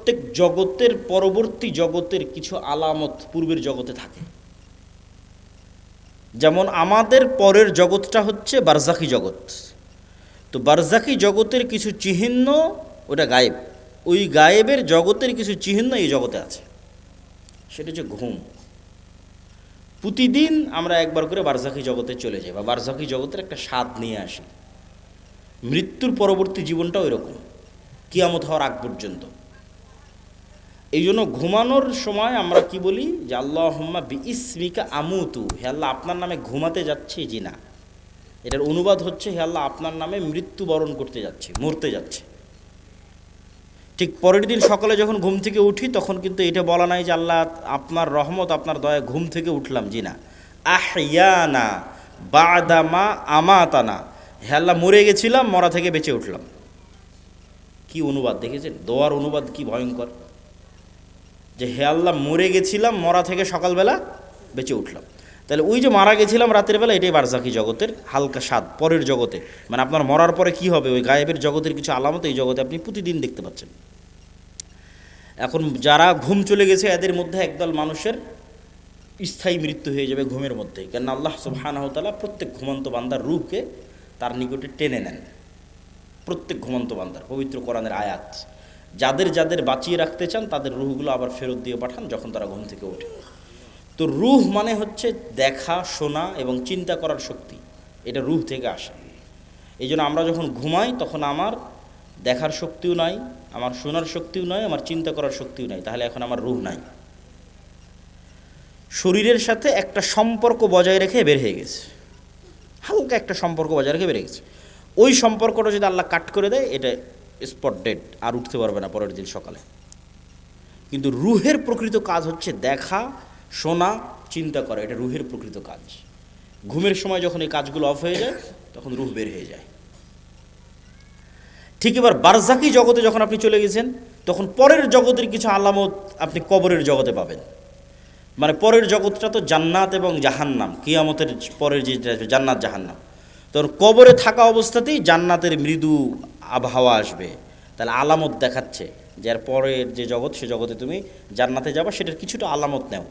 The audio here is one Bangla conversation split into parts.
প্রত্যেক জগতের পরবর্তী জগতের কিছু আলামত পূর্বের জগতে থাকে। যেমন আমাদের পরের জগৎটা হচ্ছে বারজাখী জগৎ। তো বারজাখী জগতের কিছু চিহ্ন ওটা গায়েব, ওই গায়েবের জগতের কিছু চিহ্ন এই জগতে আছে। সেটা হচ্ছে ঘুম। প্রতিদিন আমরা একবার করে বারজাখী জগতে চলে যাই বা বারজাখী জগতের একটা স্বাদ নিয়ে আসি। মৃত্যুর পরবর্তী জীবনটাও এরকম, কিয়ামত হওয়ার আগ পর্যন্ত। এই জন্য ঘুমানোর সময় আমরা কি বলি যে আল্লাহুম্মা বিইসমিকা আমুতু, হে আল্লাহ আপনার নামে ঘুমাতে যাচ্ছি। জি না, এটার অনুবাদ হচ্ছে হে আল্লাহ আপনার নামে মৃত্যুবরণ করতে যাচ্ছি, মরতে যাচ্ছে। ঠিক পরের দিন সকালে যখন ঘুম থেকে উঠি তখন কিন্তু এটা বলা নাই যে আল্লাহ আপনার রহমত আপনার দয়া ঘুম থেকে উঠলাম। জি না, আহইয়ানা বাদামা আমাতানা, হে আল্লাহ মরে গেছিলাম, মরা থেকে বেঁচে উঠলাম। কি অনুবাদ দেখেছেন? দোয়ার অনুবাদ কি ভয়ঙ্কর, যে হে আল্লাহ মরে গেছিলাম, মরা থেকে সকালবেলা বেঁচে উঠলাম। তাহলে ওই যে মারা গেছিলাম রাতের বেলা, এটাই বারজাখী জগতের হালকা স্বাদ পরের জগতে। মানে আপনার মরার পরে কি হবে, ওই গায়েবের জগতের কিছু আলামত এই জগতে আপনি প্রতিদিন দেখতে পাচ্ছেন। এখন যারা ঘুম চলে গেছে এদের মধ্যে একদল মানুষের স্থায়ী মৃত্যু হয়ে যাবে ঘুমের মধ্যেই, কেন আল্লাহ সুবহানাহু ওয়া তাআলা প্রত্যেক ঘুমন্ত বান্দার রূহকে তার নিকটে টেনে নেন। প্রত্যেক ঘুমন্ত বান্দার পবিত্র কোরআনের আয়াত, যাদের যাদের বাঁচিয়ে রাখতে চান তাদের রূহগুলো আবার ফেরত দিয়ে পাঠান যখন তারা ঘুম থেকে ওঠে। তো রূহ মানে হচ্ছে দেখা, শোনা এবং চিন্তা করার শক্তি, এটা রূহ থেকে আসে। এই জন্য আমরা যখন ঘুমাই তখন আমার দেখার শক্তিও নাই, আমার শোনার শক্তিও নাই, আমার চিন্তা করার শক্তিও নাই, তাহলে এখন আমার রূহ নাই। শরীরের সাথে একটা সম্পর্ক বজায় রেখে বের হয়ে গেছে, হালকা একটা সম্পর্ক বজায় রেখে বের হয়ে গেছে। ওই সম্পর্কটা যদি আল্লাহ কাট করে দেয় এটা স্পট ডেড, আর উঠতে পারবে না পরের দিন সকালে। কিন্তু রুহের প্রকৃত কাজ হচ্ছে দেখা, শোনা, চিন্তা করা, এটা রুহের প্রকৃত কাজ। ঘুমের সময় যখন এই কাজগুলো অফ হয়ে যায় তখন রুহ বের হয়ে যায়। ঠিক এবার বারজাখী জগতে যখন আপনি চলে গেছেন তখন পরের জগতের কিছু আলামত আপনি কবরের জগতে পাবেন। মানে পরের জগৎটা তো জান্নাত এবং জাহান্নাম, কিয়ামতের পরের যে জান্নাত জাহান্নাম, তখন কবরে থাকা অবস্থাতেই জান্নাতের মৃদু আবহাওয়া আসবে। তাহলে আলামত দেখাচ্ছে যে এর পরের যে জগৎ সে জগতে তুমি জান্নাতে যাবা, সেটার কিছুটা আলামত নেও।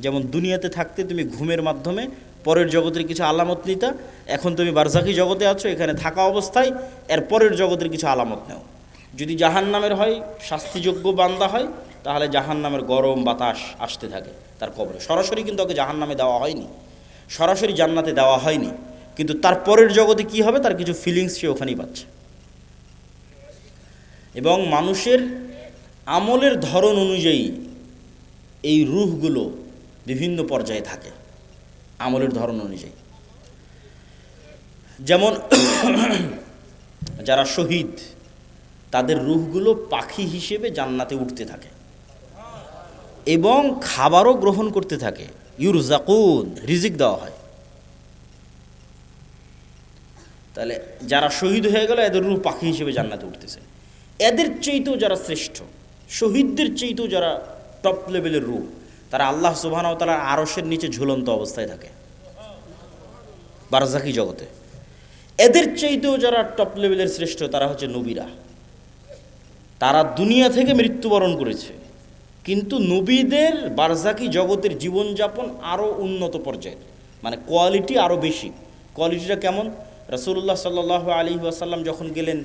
যেমন দুনিয়াতে থাকতে তুমি ঘুমের মাধ্যমে পরের জগতের কিছু আলামত নিতা, এখন তুমি বারজাখী জগতে আছো, এখানে থাকা অবস্থায় এর পরের জগতের কিছু আলামত নেও। যদি জাহান্নামের হয়, শাস্তিযোগ্য বান্দা হয়, তাহলে জাহান্নামের গরম বাতাস আসতে থাকে তার কবরে। সরাসরি কিন্তু ওকে জাহান্নামে দেওয়া হয়নি, সরাসরি জান্নাতে দেওয়া হয়নি, কিন্তু তার পরের জগতে কি হবে তার কিছু ফিলিংস সে ওখানেই পাচ্ছে। এবং মানুষের আমলের ধরন অনুযায়ী এই রূহগুলো বিভিন্ন পর্যায়ে থাকে, আমলের ধরন অনুযায়ী। যেমন যারা শহীদ তাদের রূহগুলো পাখি হিসেবে জান্নাতে উঠতে থাকে এবং খাবারও গ্রহণ করতে থাকে, ইউরজাকুন, রিজিক দেওয়া হয়। তাহলে যারা শহীদ হয়ে গেল এদের রূহ পাখি হিসেবে জান্নাতে উঠতেছে। এদের চেয়েতেও যারা শ্রেষ্ঠ, শহীদদের চেয়েতেও যারা টপ লেভেলের রূহ, তারা আল্লাহ সুবহানাহু ওয়া তাআলার আরশের নিচে ঝুলন্ত অবস্থায় থাকে বারজাখী জগতে। এদের চাইতেও যারা টপ লেভেলের শ্রেষ্ঠ তারা হচ্ছে নবীরা। তারা দুনিয়া থেকে মৃত্যুবরণ করেছে, কিন্তু নবীদের বারজাখী জগতের জীবনযাপন আরও উন্নত পর্যায়ের, মানে কোয়ালিটি আরও বেশি। কোয়ালিটিটা কেমন? রাসূলুল্লাহ সাল্লাল্লাহু আলাইহি ওয়াসাল্লাম যখন গেলেন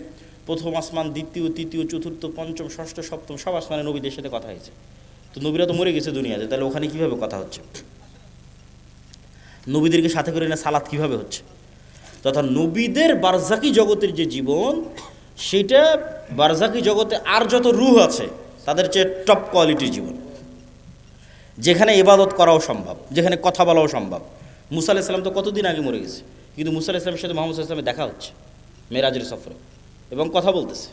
প্রথম আসমান, দ্বিতীয়, তৃতীয়, চতুর্থ, পঞ্চম, ষষ্ঠ, সপ্তম সব আসমানে নবীদের সাথে কথা হয়েছে। তো নবীরা তো মরে গেছে দুনিয়াতে, তাহলে ওখানে কীভাবে কথা হচ্ছে? নবীদেরকে সাথে করে না সালাত কীভাবে হচ্ছে? তথা নবীদের বারজাখী জগতের যে জীবন, সেটা বারজাখী জগতে আর যত রূহ আছে তাদের চেয়ে টপ কোয়ালিটির জীবন, যেখানে ইবাদত করাও সম্ভব, যেখানে কথা বলাও সম্ভব। মুসা আলাইহিস সালাম তো কতদিন আগে মরে গেছে, কিন্তু মুসা আলাইহিস সালামের সাথে মুহাম্মদ সাল্লাল্লাহু আলাইহি ওয়াসাল্লামের দেখা হচ্ছে মেরাজের সফরে এবং কথা বলতেছে।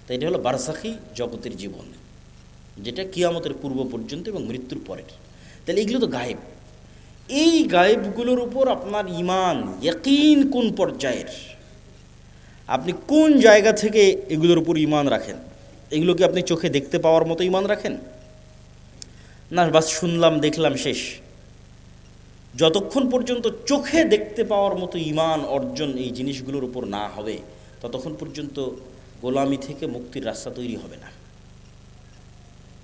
তাই এটা হলো বারজাখী জগতের জীবন, যেটা কিয়ামতের পূর্ব পর্যন্ত এবং মৃত্যুর পরের। তাহলে এগুলো তো গায়েব। এই গায়েবগুলোর উপর আপনার ঈমান, ইয়াকিন কোন পর্যায়ের, আপনি কোন জায়গা থেকে এগুলোর উপর ঈমান রাখেন? এগুলো কি আপনি চোখে দেখতে পাওয়ার মতো ঈমান রাখেন, না বাস শুনলাম দেখলাম শেষ? যতক্ষণ পর্যন্ত চোখে দেখতে পাওয়ার মতো ঈমান অর্জন এই জিনিসগুলোর উপর না হবে ততক্ষণ পর্যন্ত গোলামি থেকে মুক্তির রাস্তা তৈরি হবে না।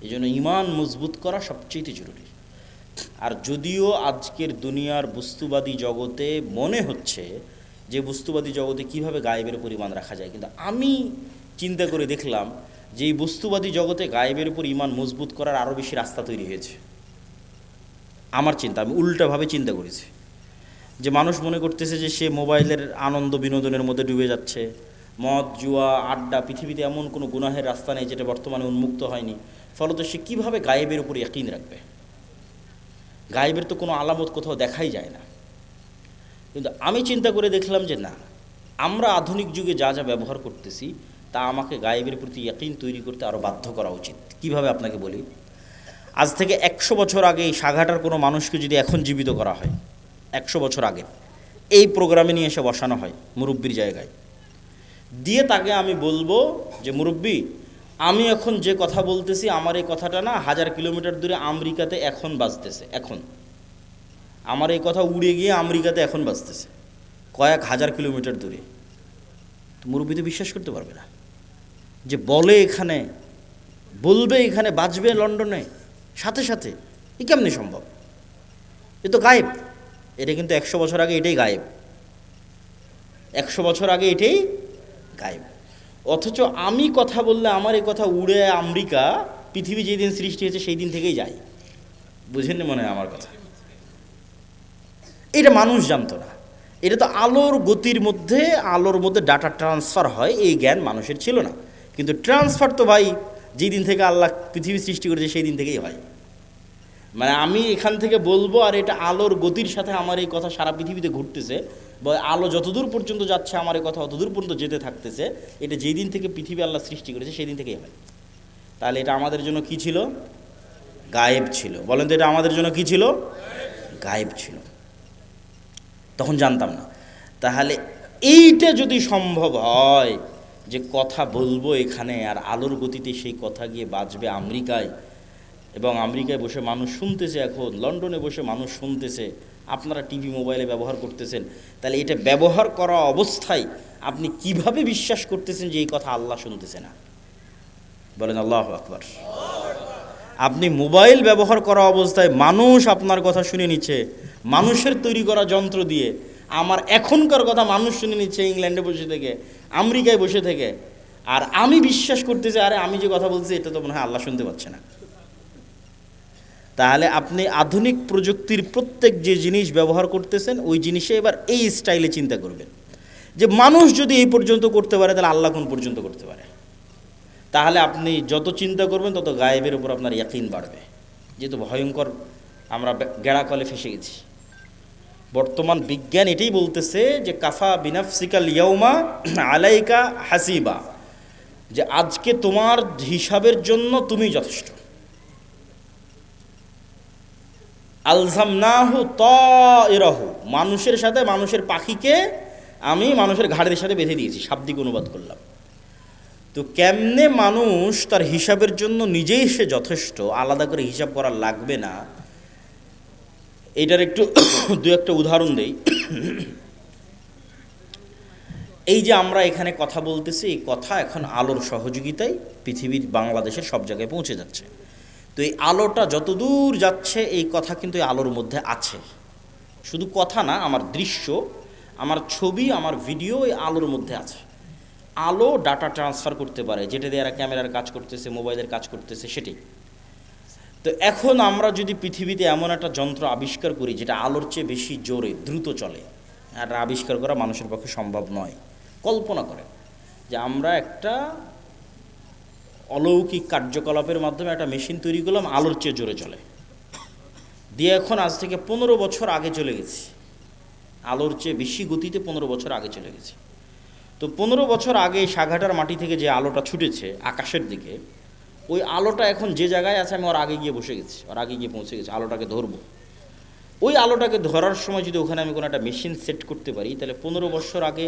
এই জন্য ঈমান মজবুত করা সবচেয়ে জরুরি। আর যদিও আজকের দুনিয়ার বস্তুবাদী জগতে মনে হচ্ছে যে বস্তুবাদী জগতে কিভাবে গায়েবের উপর ঈমান রাখা যায়, কিন্তু আমি চিন্তা করে দেখলাম যে এই বস্তুবাদী জগতে গায়েবের উপর ঈমান মজবুত করার আরও বেশি রাস্তা তৈরি হয়েছে। আমার চিন্তা, আমি উল্টাভাবে চিন্তা করেছি যে মানুষ মনে করতেছে যে সে মোবাইলের আনন্দ বিনোদনের মধ্যে ডুবে যাচ্ছে, মদ জুয়া আড্ডা, পৃথিবীতে এমন কোনো গুনাহের রাস্তা নেই যেটা বর্তমানে উন্মুক্ত হয়নি, ফলত সে কীভাবে গায়েবের উপর ইয়াকিন রাখবে? গায়েবের তো কোনো আলামত কোথাও দেখাই যায় না। কিন্তু আমি চিন্তা করে দেখলাম যে না, আমরা আধুনিক যুগে যা যা ব্যবহার করতেছি তা আমাকে গায়েবের প্রতি ইয়াকিন তৈরি করতে আরও বাধ্য করা উচিত। কিভাবে আপনাকে বলি, আজ থেকে 100 বছর আগে এই সাঘাটার কোনো মানুষকে যদি এখন জীবিত করা হয়, 100 বছর আগে এই প্রোগ্রামে নিয়ে এসে বসানো হয় মুরব্বির জায়গায়, দিয়ে তাকে আমি বলবো যে মুরব্বি, আমি এখন যে কথা বলতেছি আমার এই কথাটা না 1000 কিলোমিটার দূরে আমেরিকাতে এখন বাজতেছে, এখন আমার এই কথা উড়ে গিয়ে আমেরিকাতে এখন বাজতেছে, কয়েক হাজার কিলোমিটার দূরে। তো মুরব্বি তো বিশ্বাস করতে পারবে না যে বলে এখানে বলবে এখানে বাজবে লন্ডনে সাথে সাথে, এ কেমনি সম্ভব? এ তো গায়েব। এটা কিন্তু 100 বছর আগে এটাই গায়েব, 100 বছর আগে এটাই গায়েব। অথচ আমি কথা বললে আমার এই কথা উড়ে আমেরিকা, পৃথিবী যেই দিন সৃষ্টি হয়েছে সেই দিন থেকেই যায়। বুঝেননি মনে হয় আমার কথা? এটা মানুষ জানতো না। এটা তো আলোর গতির মধ্যে, আলোর মধ্যে ডাটা ট্রান্সফার হয়, এই জ্ঞান মানুষের ছিল না। কিন্তু ট্রান্সফার তো ভাই যেই দিন থেকে আল্লাহ পৃথিবী সৃষ্টি করেছে সেই দিন থেকেই হয়। মানে আমি এখান থেকে বলবো আর এটা আলোর গতির সাথে আমার এই কথা সারা পৃথিবীতে ঘুরতেছে, বা আলো যতদূর পর্যন্ত যাচ্ছে আমার এই কথা অতদূর পর্যন্ত যেতে থাকতেছে, এটা যেই দিন থেকে পৃথিবী আল্লাহ সৃষ্টি করেছে সেই দিন থেকেই হয়। তাহলে এটা আমাদের জন্য কি ছিল? গায়েব ছিল। বলেন তো এটা আমাদের জন্য কি ছিল? গায়েব ছিল, তখন জানতাম না। তাহলে এইটা যদি সম্ভব হয় যে কথা বলবো এখানে আর আলোর গতিতে সেই কথা গিয়ে বাজবে আমেরিকায়, এবং আমেরিকায় বসে মানুষ শুনতেছে, এখন লন্ডনে বসে মানুষ শুনতেছে, আপনারা টিভি মোবাইলে ব্যবহার করতেছেন, তাহলে এটা ব্যবহার করা অবস্থায় আপনি কিভাবে বিশ্বাস করতেছেন যে এই কথা আল্লাহ শুনতেছে না? বলেন আল্লাহু আকবার। আপনি মোবাইল ব্যবহার করা অবস্থায় মানুষ আপনার কথা শুনে নিচ্ছে মানুষের তৈরি করা যন্ত্র দিয়ে, আমার এখনকার কথা মানুষ শুনে নিচ্ছে ইংল্যান্ডে বসে থেকে, আমেরিকায় বসে থেকে, আর আমি বিশ্বাস করতেছি আরে আমি যে কথা বলছি এটা তো মনে হয় আল্লাহ শুনতে পাচ্ছে না। তাহলে আপনি আধুনিক প্রযুক্তির প্রত্যেক যে জিনিস ব্যবহার করতেছেন ওই জিনিসে এবার এই স্টাইলে চিন্তা করবেন যে মানুষ যদি এই পর্যন্ত করতে পারে তাহলে আল্লাহ কোন পর্যন্ত করতে পারে। তাহলে আপনি যত চিন্তা করবেন তত গায়েবের উপর আপনার ইয়াকিন বাড়বে। যেহেতু ভয়ঙ্কর আমরা গেড়াকলে ফেসে গেছি। বর্তমান বিজ্ঞান এটাই বলতেছে যে কাফা বিনাফসিকাল ইয়াউমা আলাইকা হাসিবা, যে আজকে তোমার হিসাবের জন্য তুমি যথেষ্ট। আলজামনাহু তাইরাহু, মানুষের সাথে মানুষের পাখিকে আমি মানুষের ঘাড়ের সাথে বেঁধে দিয়েছি, শাব্দিক অনুবাদ করলাম। তো কেমনে মানুষ তার হিসাবের জন্য নিজেই সে যথেষ্ট, আলাদা করে হিসাব করা লাগবে না, এটার একটু দু একটা উদাহরণ দেই। এই যে আমরা এখানে কথা বলতেছি, এই কথা এখন আলোর সহযোগিতায় পৃথিবীর বাংলাদেশের সব জায়গায় পৌঁছে যাচ্ছে। তো এই আলোটা যতদূর যাচ্ছে এই কথা কিন্তু এই আলোর মধ্যে আছে। শুধু কথা না, আমার দৃশ্য, আমার ছবি, আমার ভিডিও এই আলোর মধ্যে আছে। আলো ডাটা ট্রান্সফার করতে পারে, যেটা দিয়ে এরা ক্যামেরার কাজ করতেছে, মোবাইলের কাজ করতেছে, সেটাই। তো এখন আমরা যদি পৃথিবীতে এমন একটা যন্ত্র আবিষ্কার করি যেটা আলোর চেয়ে বেশি জোরে দ্রুত চলে, এটা আবিষ্কার করা মানুষের পক্ষে সম্ভব নয়। কল্পনা করে যে আমরা একটা অলৌকিক কার্যকলাপের মাধ্যমে একটা মেশিন তৈরি করলাম আলোর চেয়ে জোরে চলে, দিয়ে এখন আজ থেকে 15 বছর আগে চলে গেছি, আলোর চেয়ে বেশি গতিতে 15 বছর আগে চলে গেছি। তো 15 বছর আগে সাঘাটার মাটি থেকে যে আলোটা ছুটেছে আকাশের দিকে, ওই আলোটা এখন যে জায়গায় আছে আমি ওর আগে গিয়ে বসে গেছি, ওর আগে গিয়ে পৌঁছে গেছি, আলোটাকে ধরবো। ওই আলোটাকে ধরার সময় যদি ওখানে আমি কোনো একটা মেশিন সেট করতে পারি, তাহলে 15 বছর আগে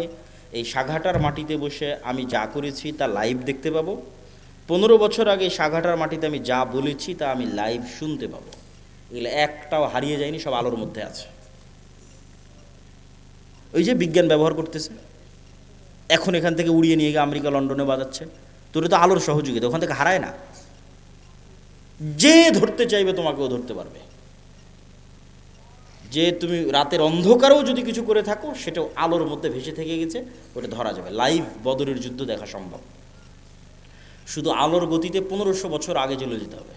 এই সাঘাটার মাটিতে বসে আমি যা করেছি তা লাইভ দেখতে পাবো। 15 বছর আগে সাঘাটার মাটিতে আমি যা বলেছি তা আমি লাইভ শুনতে পাবো। এগুলো একটাও হারিয়ে যায়নি, সব আলোর মধ্যে আছে। ওই যে বিজ্ঞান ব্যবহার করতেছে, এখন এখান থেকে উড়িয়ে নিয়ে গিয়ে আমেরিকা লন্ডনে বাজাচ্ছে, তোর তো আলোর সহযোগিতা, ওখান থেকে হারায় না। যে ধরতে চাইবে তোমাকেও ধরতে পারবে। যে তুমি রাতের অন্ধকারেও যদি কিছু করে থাকো সেটাও আলোর মধ্যে ভেসে থেকে গেছে, ওটা ধরা যাবে। লাইভ বদরের যুদ্ধ দেখা সম্ভব, শুধু আলোর গতিতে 1500 বছর আগে চলে যেতে হবে,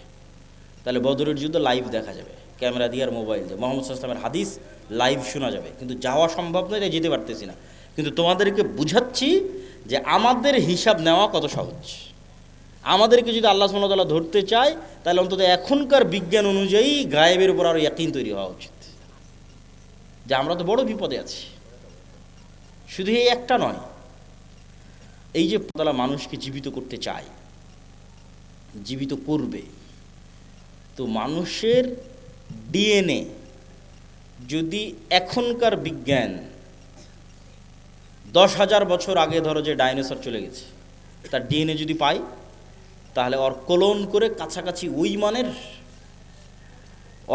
তাহলে বদরের যুদ্ধ লাইভ দেখা যাবে ক্যামেরা দিয়ে আর মোবাইল দিয়ে। মোহাম্মদ সাল্লাল্লাহু আলাইহি ওয়াসাল্লামের হাদিস লাইভ শোনা যাবে, কিন্তু যাওয়া সম্ভব নয়, তাই যেতে পারতেছি না। কিন্তু তোমাদেরকে বুঝাচ্ছি যে আমাদের হিসাব নেওয়া কত সহজ। আমাদেরকে যদি আল্লাহ সুবহানাহু ওয়া তাআলা ধরতে চায়, তাহলে অন্তত এখনকার বিজ্ঞান অনুযায়ী গায়েবের উপর আরও ইয়াকিন তৈরি হওয়া উচিত যে আমরা তো বড় বিপদে আছি। শুধু এই একটা নয়, এই যে তারা মানুষকে জীবিত করতে চায়, জীবিত করবে, তো মানুষের ডিএনএ যদি এখনকার বিজ্ঞান 10,000 বছর আগে ধরো যে ডাইনোসর চলে গেছে, তার ডিএনএ যদি পাই, তাহলে ওর ক্লোন করে কাছাকাছি ওই মানের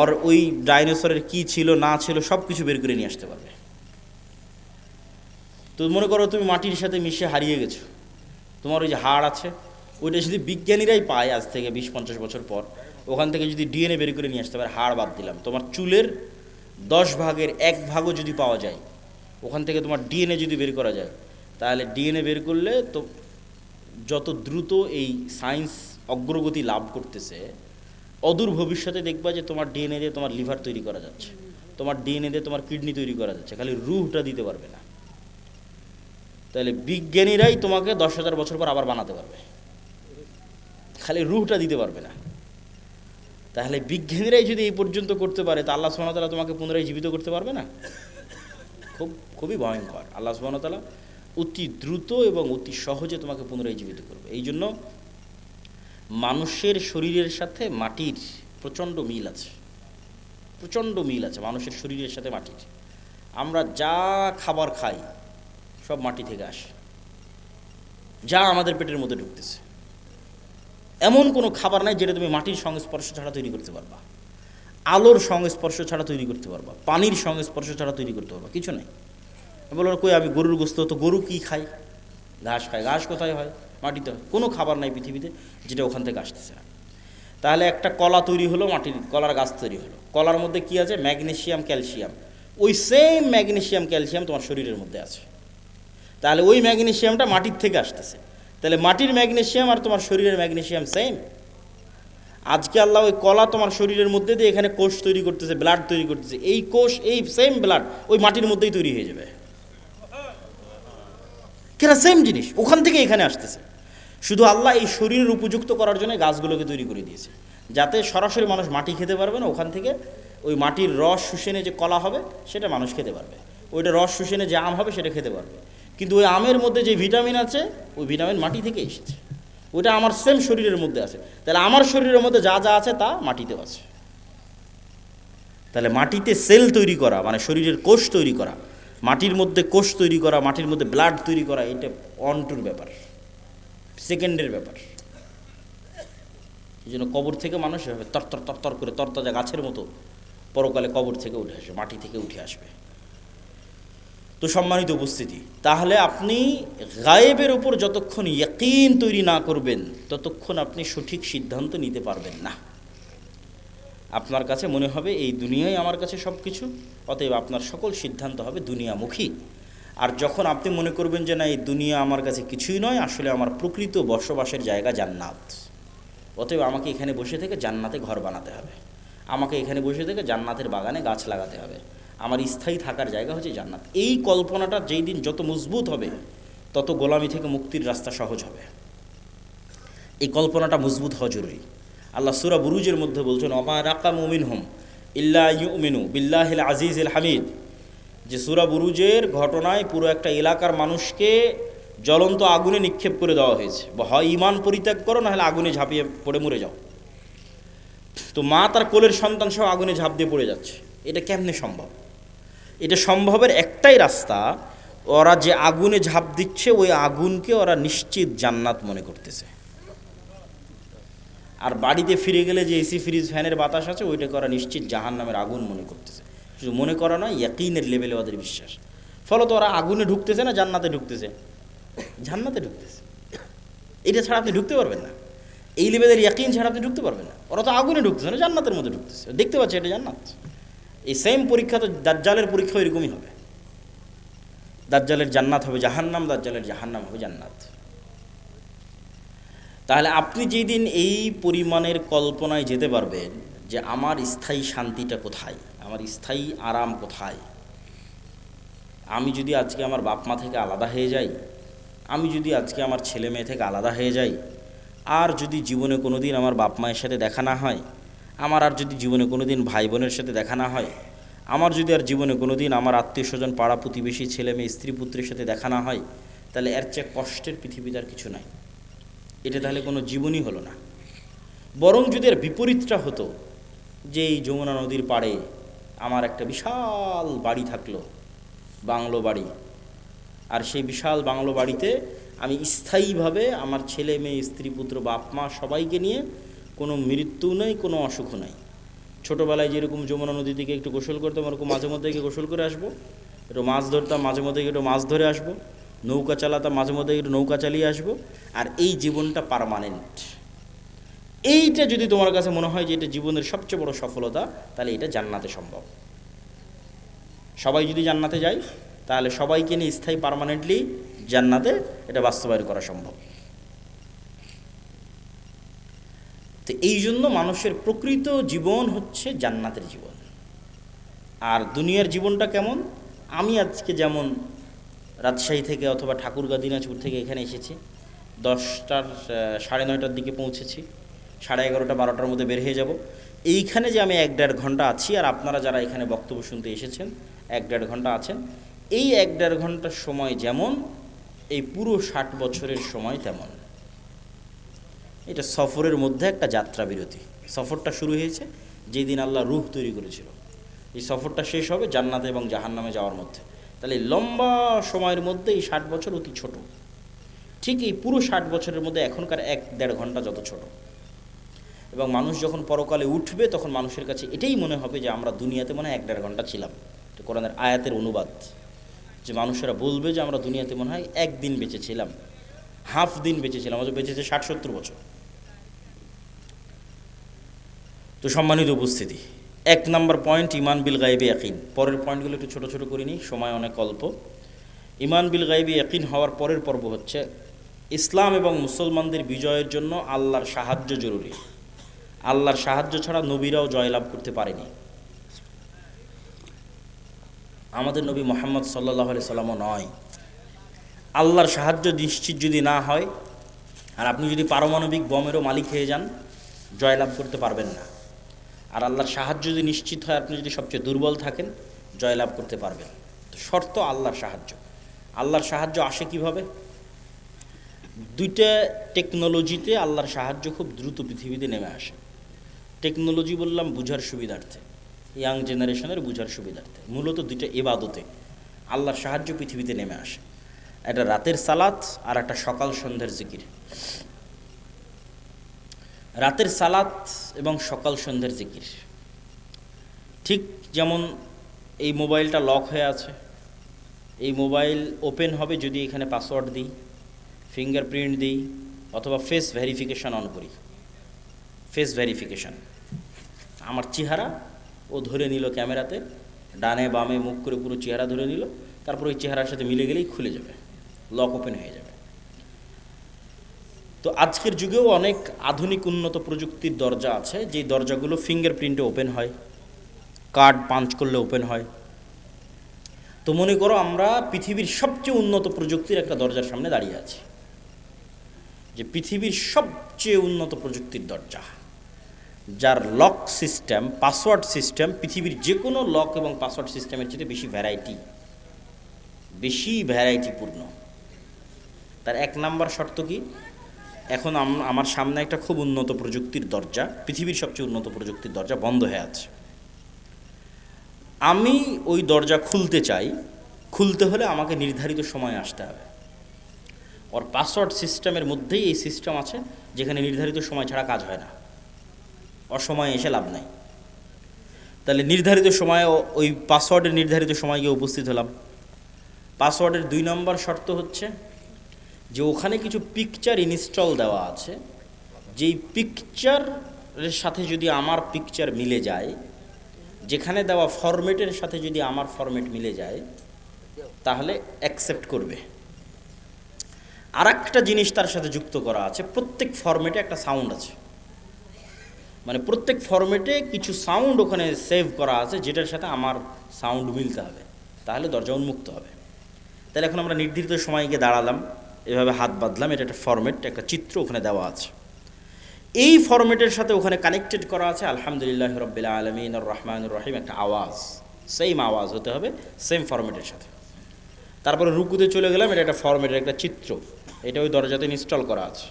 ওর ওই ডাইনোসরের কি ছিল না ছিল সব কিছু বের করে নিয়ে আসতে পারবে। তো মনে করো তুমি মাটির সাথে মিশে হারিয়ে গেছো, তোমার ওই যে হাড় আছে, ওইটা যদি বিজ্ঞানীরাই পায় আজ থেকে 20-50 বছর পর, ওখান থেকে যদি ডিএনএ বের করে নিয়ে আসতে পারে, হাড় বাদ দিলাম, তোমার চুলের 10 ভাগের 1 ভাগও যদি পাওয়া যায়, ওখান থেকে তোমার ডিএনএ যদি বের করা যায়, তাহলে ডিএনএ বের করলে তো যত দ্রুত এই সায়েন্স অগ্রগতি লাভ করতেছে, অদূর ভবিষ্যতে দেখবা যে তোমার ডিএনএ দিয়ে তোমার লিভার তৈরি করা যাচ্ছে, তোমার ডিএনএ দিয়ে তোমার কিডনি তৈরি করা যাচ্ছে, খালি রুহটা দিতে পারবে না। তাহলে বিজ্ঞানীরাই তোমাকে 10,000 বছর পর আবার বানাতে পারবে, খালি রুহটা দিতে পারবে না। তাহলে বিজ্ঞানীরাই যদি এই পর্যন্ত করতে পারে, তা আল্লাহ সুবহানাহু ওয়া তাআলা তোমাকে পুনরায় জীবিত করতে পারবে না? খুবই ভয়ঙ্কর। আল্লাহ সুবহানাহু ওয়া তাআলা অতি দ্রুত এবং অতি সহজে তোমাকে পুনরায় জীবিত করবে। এই জন্য মানুষের শরীরের সাথে মাটির প্রচণ্ড মিল আছে, প্রচণ্ড মিল আছে মানুষের শরীরের সাথে মাটির। আমরা যা খাবার খাই সব মাটি থেকে আসে, যা আমাদের পেটের মধ্যে ঢুকতেছে, এমন কোনো খাবার নাই যেটা তুমি মাটির সংস্পর্শ ছাড়া তৈরি করতে পারবা, আলোর সংস্পর্শ ছাড়া তৈরি করতে পারবা, পানির সংস্পর্শ ছাড়া তৈরি করতে পারবা, কিছু নাই। বলো কই আমি গরুর গোস্ত, তো গরু কি খায়? ঘাস খায়। ঘাস কোথায় হয়? মাটিতে হয়। কোনো খাবার নাই পৃথিবীতে যেটা ওখান থেকে আসতেছে না। তাহলে একটা কলা তৈরি হলো, মাটির কলার গাছ তৈরি হলো, কলার মধ্যে কি আছে? Magnesium, calcium. ওই সেম ম্যাগনেসিয়াম ক্যালসিয়াম তোমার শরীরের মধ্যে আছে। তাহলে ওই ম্যাগনেসিয়ামটা মাটির থেকে আসতেছে, তাহলে মাটির ম্যাগনেসিয়াম আর তোমার শরীরের ম্যাগনেসিয়াম সেম। আজকে আল্লাহ ওই কলা তোমার শরীরের মধ্যে দিয়ে এখানে কোষ তৈরি করতেছে, ব্লাড তৈরি করতেছে, এই কোষ এই সেম ব্লাড ওই মাটির মধ্যেই তৈরি হয়ে যাবে, কেন? সেম জিনিস ওখান থেকে এখানে আসতেছে। শুধু আল্লাহ এই শরীরের উপযুক্ত করার জন্য গাছগুলোকে তৈরি করে দিয়েছে, যাতে সরাসরি মানুষ মাটি খেতে পারবে না, ওখান থেকে ওই মাটির রস শুষেনে যে কলা হবে সেটা মানুষ খেতে পারবে, ওইটা রস শুষেনে যে আম হবে সেটা খেতে পারবে। কিন্তু ওই আমের মধ্যে যে ভিটামিন আছে ওই ভিটামিন মাটি থেকে এসেছে, ওইটা আমার সেম শরীরের মধ্যে আছে। তাহলে আমার শরীরের মধ্যে যা যা আছে তা মাটিতেও আছে। তাহলে মাটিতে সেল তৈরি করা মানে শরীরের কোষ তৈরি করা, মাটির মধ্যে কোষ তৈরি করা, মাটির মধ্যে ব্লাড তৈরি করা, এটা অনটুর ব্যাপার, সেকেন্ডের ব্যাপার। এই জন্য কবর থেকে মানুষ এভাবে তরতর তরতর করে তরতাজা গাছের মতো পরকালে কবর থেকে উঠে আসবে, মাটি থেকে উঠে আসবে। তো সম্মানিত উপস্থিতি, তাহলে আপনি গায়েবের উপর যতক্ষণ ইয়াকিন তৈরি না করবেন ততক্ষণ আপনি সঠিক সিদ্ধান্ত নিতে পারবেন না। আপনার কাছে মনে হবে এই দুনিয়াই আমার কাছে সব কিছু, অতএব আপনার সকল সিদ্ধান্ত হবে দুনিয়ামুখী। আর যখন আপনি মনে করবেন যে না এই দুনিয়া আমার কাছে কিছুই নয়, আসলে আমার প্রকৃত বসবাসের জায়গা জান্নাত, অতএব আমাকে এখানে বসে থেকে জান্নাতে ঘর বানাতে হবে, আমাকে এখানে বসে থেকে জান্নাতের বাগানে গাছ লাগাতে হবে, আমার স্থায়ী থাকার জায়গা হচ্ছে জান্নাত। এই কল্পনাটা যেই দিন যত মজবুত হবে তত গোলামি থেকে মুক্তির রাস্তা সহজ হবে। এই কল্পনাটা মজবুত হওয়া জরুরি। আল্লাহ সূরা বুরুজের মধ্যে বলছেন ওমা নাকামু মিনহুম ইল্লা ইউমিনু বিল্লাহিল আজিজিল হামিদ, যে সূরা বুরুজের ঘটনায় পুরো একটা এলাকার মানুষকে জ্বলন্ত আগুনে নিক্ষেপ করে দেওয়া হয়েছে, হয় ঈমান পরিত্যাগ করো নাহলে আগুনে ঝাঁপিয়ে পড়ে মরে যাও। তো মা তার কোলের সন্তান সহ আগুনে ঝাঁপ দিয়ে পড়ে যাচ্ছে। এটা কেমনে সম্ভব? এটা সম্ভবের একটাই রাস্তা, ওরা যে আগুনে ঝাঁপ দিচ্ছে ওই আগুনকে ওরা নিশ্চিত জান্নাত মনে করতেছে, আর বাড়িতে ফিরে গেলে যে এসি ফ্রিজ ফ্যানের বাতাস আছে ওইটাকে ওরা নিশ্চিত জাহান্নামের আগুন মনে করতেছে। শুধু মনে করা নয়, ইয়াকিনের লেভেলে ওদের বিশ্বাস। ফলত ওরা আগুনে ঢুকতেছে না জান্নাতে ঢুকতেছে, জান্নাতে ঢুকতেছে। এটা ছাড়া আপনি ঢুকতে পারবেন না। এই লেভেলের ইয়াকিন ছাড়া আপনি ঢুকতে পারবেন না। ওরা তো আগুনে ঢুকতেছে না, জান্নাতের মধ্যে ঢুকতেছে, দেখতে পাচ্ছে এটা জান্নাত। এই সেম পরীক্ষা তো দাজ্জালের পরীক্ষা এরকমই হবে। দাজ্জালের জান্নাত হবে জাহান্নাম, দাজ্জালের জাহান্নাম হবে জান্নাত। তাহলে আপনি যেদিন এই পরিমাণের কল্পনায় যেতে পারবেন যে আমার স্থায়ী শান্তিটা কোথায়, আমার স্থায়ী আরাম কোথায়, আমি যদি আজকে আমার বাপ মা থেকে আলাদা হয়ে যাই, আমি যদি আজকে আমার ছেলে মেয়ে থেকে আলাদা হয়ে যাই, আর যদি জীবনে কোনো দিন আমার বাপ মায়ের সাথে দেখা না হয়, আমার আর যদি জীবনে কোনো দিন ভাই বোনের সাথে দেখা না হয়, আমার যদি আর জীবনে কোনো দিন আমার আত্মীয় স্বজন পাড়া প্রতিবেশী ছেলে মেয়ে স্ত্রী পুত্রের সাথে দেখা না হয়, তাহলে এর চেয়ে কষ্টের পৃথিবীতে আর কিছু নাই। এটা তাহলে কোনো জীবনই হলো না। বরং যদি এর বিপরীতটা হতো, যে এই যমুনা নদীর পাড়ে আমার একটা বিশাল বাড়ি থাকলো, বাংলো বাড়ি, আর সেই বিশাল বাংলো বাড়িতে আমি স্থায়ীভাবে আমার ছেলে মেয়ে স্ত্রী পুত্র বাপ মা সবাইকে নিয়ে, কোনো মৃত্যু নেই, কোনো অসুখ নাই। ছোটোবেলায় যেরকম যমুনা নদী থেকে একটু গোসল করতাম, ওরকম মাঝে মধ্যে গিয়ে গোসল করে আসবো, একটু মাছ ধরতাম, মাঝে মধ্যে একটু মাছ ধরে আসবো, নৌকা চালাতাম, মাঝে মধ্যে একটু নৌকা চালিয়ে আসবো, আর এই জীবনটা পার্মানেন্ট। এইটা যদি তোমার কাছে মনে হয় যে এটা জীবনের সবচেয়ে বড় সফলতা, তাহলে এটা জান্নাতে সম্ভব। সবাই যদি জান্নাতে যায়, তাহলে সবাইকে নিয়ে স্থায়ী পার্মানেন্টলি জান্নাতে এটা বাস্তবায়ন করা সম্ভব। তো এই জন্য মানুষের প্রকৃত জীবন হচ্ছে জান্নাতের জীবন। আর দুনিয়ার জীবনটা কেমন? আমি আজকে যেমন রাজশাহী থেকে অথবা ঠাকুরগাঁ দিনাজপুর থেকে এখানে এসেছি, 10টার 9:30টার দিকে পৌঁছেছি, 11:30 12টার মধ্যে বের হয়ে যাব। এইখানে যে আমি 1-1.5 ঘন্টা আছি, আর আপনারা যারা এখানে বক্তব্য শুনতে এসেছেন 1-1.5 ঘন্টা আছেন, এই 1-1.5 ঘন্টার সময় যেমন, এই পুরো 60 বছরের সময় তেমন। এটা সফরের মধ্যে একটা যাত্রা বিরতি। সফরটা শুরু হয়েছে যেই দিন আল্লাহ রূহ তৈরি করেছিল, এই সফরটা শেষ হবে জান্নাতে এবং জাহান্নামে যাওয়ার মধ্যে। তাহলে লম্বা সময়ের মধ্যে এই 60 বছর অতি ছোট। ঠিক এই পুরো 60 বছরের মধ্যে এখনকার 1-1.5 ঘন্টা যত ছোট। এবং মানুষ যখন পরকালে উঠবে, তখন মানুষের কাছে এটাই মনে হবে যে আমরা দুনিয়াতে মনে হয় 1-1.5 ঘন্টা ছিলাম। এটা কোরআনের আয়াতের অনুবাদ, যে মানুষেরা বলবে যে আমরা দুনিয়াতে মনে হয় একদিন বেঁচেছিলাম, হাফ দিন বেঁচেছিলাম, অথচ বেঁচেছে 60-70 বছর। তো সম্মানিত উপস্থিতি, 1 নম্বর পয়েন্ট ঈমান বিল গায়বি ইয়াকিন। পরের পয়েন্টগুলো একটু ছোট ছোট করে নিই, সময় অনেক অল্প। ঈমান বিল গায়বি ইয়াকিন হওয়ার পরের পর্ব হচ্ছে ইসলাম এবং মুসলমানদের বিজয়ের জন্য আল্লাহর সাহায্য জরুরি। আল্লাহর সাহায্য ছাড়া নবীরাও জয়লাভ করতে পারেনি। আমাদের নবী মুহাম্মদ সাল্লাল্লাহু আলাইহি সাল্লামও নয়। আল্লাহর সাহায্য নিশ্চিত যদি না হয়, আর আপনি যদি পারমাণবিক বমেরও মালিক হয়ে যান, জয়লাভ করতে পারবেন না। আর আল্লাহর সাহায্য যদি নিশ্চিত হয়, আপনি যদি সবচেয়ে দুর্বল থাকেন, জয়লাভ করতে পারবেন। তো শর্ত আল্লাহর সাহায্য। আল্লাহর সাহায্য আসে কিভাবে? 2টা টেকনোলজিতে আল্লাহর সাহায্য খুব দ্রুত পৃথিবীতে নেমে আসে। টেকনোলজি বললাম বুঝার সুবিধার্থে, ইয়াং জেনারেশনের বুঝার সুবিধার্থে। মূলত 2টা ইবাদতে আল্লাহর সাহায্য পৃথিবীতে নেমে আসে। একটা রাতের সালাত আর একটা সকাল সন্ধ্যার জিকির। রাতের সালাত এবং সকাল সন্ধ্যার জিকির, ঠিক যেমন এই মোবাইলটা লক হয়ে আছে, এই মোবাইল ওপেন হবে যদি এখানে পাসওয়ার্ড দিই, ফিঙ্গারপ্রিন্ট দিই, অথবা ফেস ভেরিফিকেশান অন করি। ফেস ভেরিফিকেশান, আমার চেহারা ও ধরে নিল ক্যামেরাতে, ডানে বামে মুখ করে পুরো চেহারা ধরে নিল, তারপর ওই চেহারার সাথে মিলে গেলেই খুলে যাবে, লক ওপেন হয়ে যাবে। তো আজকের যুগেও অনেক আধুনিক উন্নত প্রযুক্তির দরজা আছে, যেই দরজাগুলো ফিঙ্গারপ্রিন্টে ওপেন হয়, কার্ড পাঞ্চ করলে ওপেন হয়। তো মনে করো আমরা পৃথিবীর সবচেয়ে উন্নত প্রযুক্তির একটা দরজার সামনে দাঁড়িয়ে আছি, যে পৃথিবীর সবচেয়ে উন্নত প্রযুক্তির দরজা, যার লক সিস্টেম, পাসওয়ার্ড সিস্টেম পৃথিবীর যে কোনো লক এবং পাসওয়ার্ড সিস্টেমের চেয়ে বেশি ভ্যারাইটিপূর্ণ। তার 1 নাম্বার শর্ত কি? এখন আমার সামনে একটা খুব উন্নত প্রযুক্তির দরজা, পৃথিবীর সবচেয়ে উন্নত প্রযুক্তির দরজা বন্ধ হয়ে আছে। আমি ওই দরজা খুলতে চাই, খুলতে হলে আমাকে নির্ধারিত সময়ে আসতে হবে। ওর পাসওয়ার্ড সিস্টেমের মধ্যেই এই সিস্টেম আছে, যেখানে নির্ধারিত সময় ছাড়া কাজ হয় না, অসময়ে এসে লাভ নাই। তাহলে নির্ধারিত সময়ে ওই পাসওয়ার্ডের নির্ধারিত সময় গিয়ে উপস্থিত হলাম। পাসওয়ার্ডের 2 নম্বর শর্ত হচ্ছে যে ওখানে কিছু পিকচার ইনস্টল দেওয়া আছে, যেই পিকচারের সাথে যদি আমার পিকচার মিলে যায়, যেখানে দেওয়া ফরম্যাটের সাথে যদি আমার ফরম্যাট মিলে যায়, তাহলে অ্যাকসেপ্ট করবে। আর একটা জিনিস তার সাথে যুক্ত করা আছে, প্রত্যেক ফরম্যাটে একটা সাউন্ড আছে, মানে প্রত্যেক ফরম্যাটে কিছু সাউন্ড ওখানে সেভ করা আছে, যেটার সাথে আমার সাউন্ড মিলতে হবে, তাহলে দরজা উন্মুক্ত হবে। তাহলে এখন আমরা নির্ধারিত সময় গিয়ে দাঁড়ালাম, এভাবে হাত বাঁধলাম, এটা একটা ফরম্যাট, একটা চিত্র ওখানে দেওয়া আছে। এই ফরম্যাটের সাথে ওখানে কানেক্টেড করা আছে আলহামদুলিল্লাহ রাব্বিল আলামিন আর রহমানুর রহিম, একটা আওয়াজ, সেম আওয়াজ হতে হবে, সেম ফরম্যাটের সাথে। তারপরে রুকুতে চলে গেলাম, এটা একটা ফরম্যাটের একটা চিত্র, এটা ওই দরজাতে ইনস্টল করা আছে।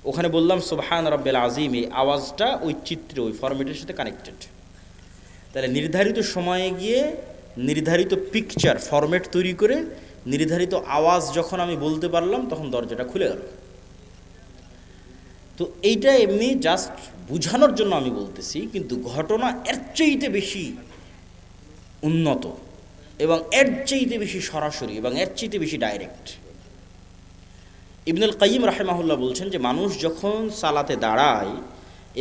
ওখানে বললাম সুবহান রাব্বিল আযীম, এই আওয়াজটা ওই চিত্র, ওই ফরম্যাটের সাথে কানেক্টেড। তাহলে নির্ধারিত সময়ে গিয়ে নির্ধারিত পিকচার ফরম্যাট তৈরি করে নির্ধারিত আওয়াজ যখন আমি বলতে পারলাম, তখন দরজাটা খুলে গেল। তো এইটা এমনি জাস্ট বুঝানোর জন্য আমি বলতেছি, কিন্তু ঘটনা এর চাইতে বেশি উন্নত এবং এর চাইতে বেশি সরাসরি এবং এর চাইতে বেশি ডাইরেক্ট। ইবনুল কাইয়িম রাহিমাহুল্লাহ বলছেন যে মানুষ যখন সালাতে দাঁড়ায়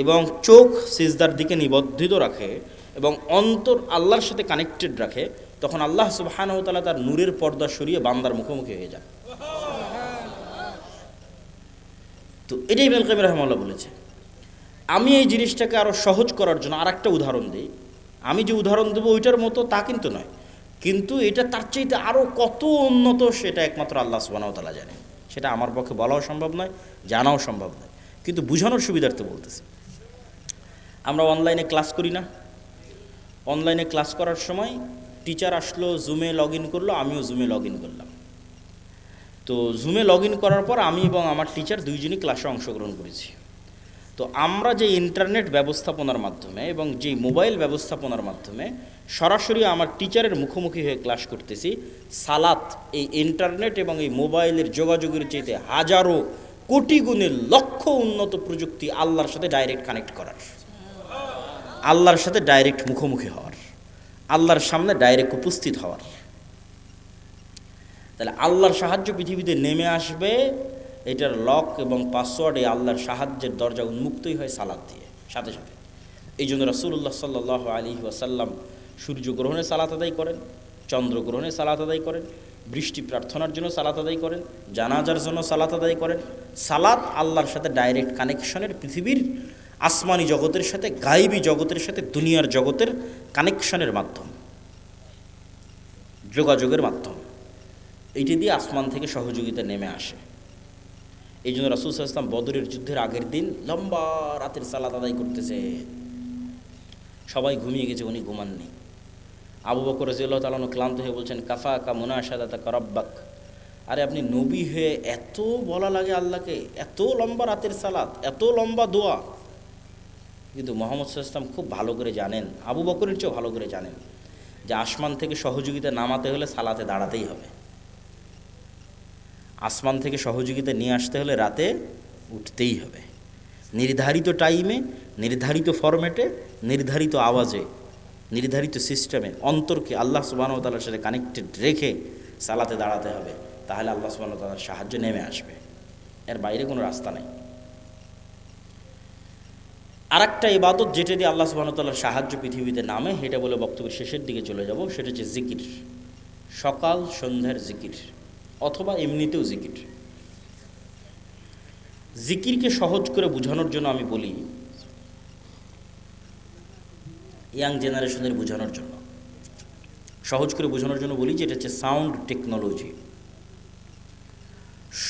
এবং চোখ সিজদার দিকে নিবদ্ধিত রাখে এবং অন্তর আল্লাহর সাথে কানেক্টেড রাখে, তখন আল্লাহ সুবহানাহু ওয়া তাআলা তার নূরের পর্দা সরিয়ে বান্দার মুখোমুখি হয়ে যান। তো এটাই ইবনুল কাইয়িম রাহিমাহুল্লাহ বলেছে। আমি এই জিনিসটাকে আরও সহজ করার জন্য আর একটা উদাহরণ দিই। আমি যে উদাহরণ দেবো ওইটার মতো তা কিন্তু নয়, কিন্তু এটা তার চাইতে আরও কত উন্নত সেটা একমাত্র আল্লাহ সুবহানাহু ওয়া তাআলা জানে। সেটা আমার পক্ষে বলাও সম্ভব নয়, জানাও সম্ভব নয়, কিন্তু বুঝানোর সুবিধার্থে বলতেছি। আমরা অনলাইনে ক্লাস করি না? অনলাইনে ক্লাস করার সময় টিচার আসলো, জুমে লগ ইন করলো, আমিও জুমে লগ ইন করলাম। তো জুমে লগ ইন করার পর আমি এবং আমার টিচার দুইজনই ক্লাসে অংশগ্রহণ করেছি। তো আমরা যে ইন্টারনেট ব্যবস্থাপনার মাধ্যমে এবং যে মোবাইল ব্যবস্থাপনার মাধ্যমে সরাসরি আমার টিচারের মুখোমুখি হয়ে ক্লাস করতেছি, সালাত এই ইন্টারনেট এবং এই মোবাইলের যোগাযোগের চাইতে হাজারো কোটি গুণের লক্ষ উন্নত প্রযুক্তি আল্লাহর সাথে ডাইরেক্ট কানেক্ট করার, আল্লাহর সাথে ডাইরেক্ট মুখোমুখি হওয়ার, আল্লাহর সামনে ডাইরেক্ট উপস্থিত হওয়ার। তাহলে আল্লাহর সাহায্য পৃথিবীতে নেমে আসবে, এটার লক এবং পাসওয়ার্ড এই আল্লাহর সাহায্যের দরজা উন্মুক্তই হয় সালাত দিয়ে সাথে সাথে। এই জন্য রাসূলুল্লাহ সাল্লাল্লাহু আলাইহি ওয়াসাল্লাম সূর্যগ্রহণে সালাত আদায় করেন, চন্দ্রগ্রহণে সালাত আদায় করেন, বৃষ্টি প্রার্থনার জন্য সালাত আদায় করেন, জানাজার জন্য সালাত আদায় করেন। সালাত আল্লাহর সাথে ডাইরেক্ট কানেকশনের, পৃথিবীর আসমানি জগতের সাথে, গায়েবী জগতের সাথে, দুনিয়ার জগতের কানেকশনের মাধ্যম, যোগাযোগের মাধ্যম। এইটি দিয়ে আসমান থেকে সহযোগিতা নেমে আসে। এই জন্য রাসূল সাল্লাল্লাহু আলাইহি ওয়াসাল্লাম বদরের যুদ্ধের আগের দিন লম্বা রাতের সালাত আদায় করতেছে, সবাই ঘুমিয়ে গেছে, উনি ঘুমাননি। আবু বকর রাদিয়াল্লাহু তাআলা আনহু ক্লান্ত হয়ে বলছেন, কাফাকা মুনাশাদাতাকা রাব্বাক, আরে আপনি নবী হয়ে এত বলা লাগে আল্লাহকে, এত লম্বা রাতের সালাত, এত লম্বা দোয়া। কিন্তু মুহাম্মদ সাল্লাল্লাহু আলাইহি ওয়াসাল্লাম খুব ভালো করে জানেন, আবু বকরের চেয়েও ভালো করে জানেন যে আসমান থেকে সহযোগিতা নামাতে হলে সালাতে দাঁড়াতেই হবে, আসমান থেকে সহযোগিতা নিয়ে আসতে হলে রাতে উঠতেই হবে, নির্ধারিত টাইমে, নির্ধারিত ফরম্যাটে, নির্ধারিত আওয়াজে, নির্ধারিত সিস্টেমে অন্তরকে আল্লাহ সুবহানাহু ওয়া তাআলার সাথে কানেক্টেড রেখে সালাতে দাঁড়াতে হবে। তাহলে আল্লাহ সুবহানাহু ওয়া তাআলার সাহায্য নেমে আসবে, এর বাইরে কোনো রাস্তা নেই। আর একটা ইবাদত যেটা দিয়ে আল্লাহ সুবহানাহু ওয়া তাআলার সাহায্য পৃথিবীতে নামে, এটা বলে বক্তব্যের শেষের দিকে চলে যাব, সেটা হচ্ছে জিকির, সকাল সন্ধ্যার জিকির অথবা এমনিতেও জিকির। জিকিরকে সহজ করে বোঝানোর জন্য আমি বলি, ইয়াং জেনারেশনের বোঝানোর জন্য, সহজ করে বোঝানোর জন্য বলি যে এটা হচ্ছে সাউন্ড টেকনোলজি,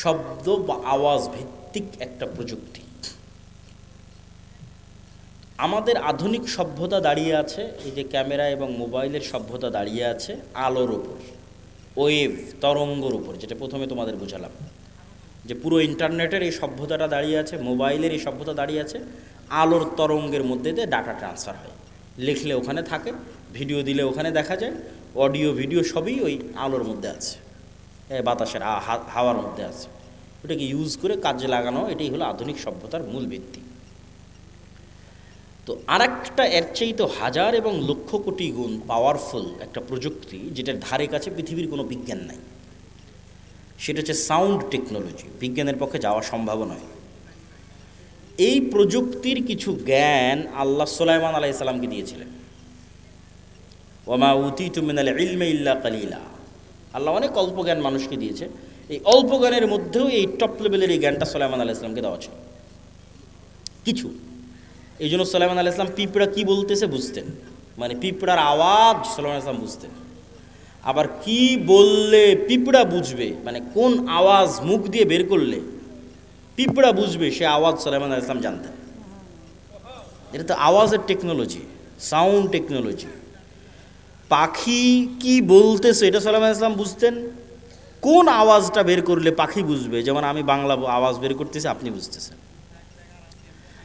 শব্দ বা আওয়াজ ভিত্তিক একটা প্রযুক্তি। আমাদের আধুনিক সভ্যতা দাঁড়িয়ে আছে, এই যে ক্যামেরা এবং মোবাইলের সভ্যতা দাঁড়িয়ে আছে আলোর ওপর, ওয়েভ তরঙ্গর উপর, যেটা প্রথমে তোমাদের বোঝালাম যে পুরো ইন্টারনেটের এই সভ্যতাটা দাঁড়িয়ে আছে, মোবাইলের এই সভ্যতা দাঁড়িয়ে আছে আলোর তরঙ্গের মধ্যে দিয়ে ডাটা ট্রান্সফার হয়, লিখলে ওখানে থাকে, ভিডিও দিলে ওখানে দেখা যায়, অডিও ভিডিও সবই ওই আলোর মধ্যে আছে, বাতাসের হাওয়ার মধ্যে আছে। ওটাকে ইউজ করে কাজে লাগানো, এটাই হলো আধুনিক সভ্যতার মূল ভিত্তি। তো আর একটা এর চাইতে হাজার এবং লক্ষ কোটি গুণ পাওয়ারফুল একটা প্রযুক্তি, যেটার ধারে কাছে পৃথিবীর কোনো বিজ্ঞান নাই, সেটা হচ্ছে সাউন্ড টেকনোলজি। বিজ্ঞানের পক্ষে যাওয়া সম্ভব নয়। এই প্রযুক্তির কিছু জ্ঞান আল্লাহ সুলাইমান আলাইহিস সালামকে দিয়েছিলেন। ওয়ামা উতিতু মিনাল ইলমি ইল্লা কালিলা। আল্লাহ অনেক অল্প জ্ঞান মানুষকে দিয়েছে। এই অল্প জ্ঞানের মধ্যেও এই টপ লেভেলের এই জ্ঞানটা সুলাইমান আলাইহিস সালামকে দেওয়া ছিল কিছু। এই জন্য সুলাইমান আলাইহিস সালাম পিঁপড়া কী বলতেছে বুঝতেন, মানে পিঁপড়ার আওয়াজ সুলাইমান আলাইহিস সালাম বুঝতেন। আবার কি বললে পিঁপড়া বুঝবে, মানে কোন আওয়াজ মুখ দিয়ে বের করলে পিঁপড়া বুঝবে, সে আওয়াজ সুলাইমান আলাইহিস সালাম জানতেন। এটা তো আওয়াজের টেকনোলজি, সাউন্ড টেকনোলজি। পাখি কি বলতেছে এটা সুলাইমান আলাইহিস সালাম বুঝতেন। কোন আওয়াজটা বের করলে পাখি বুঝবে, যেমন আমি বাংলা আওয়াজ বের করতেছি আপনি বুঝতেছেন,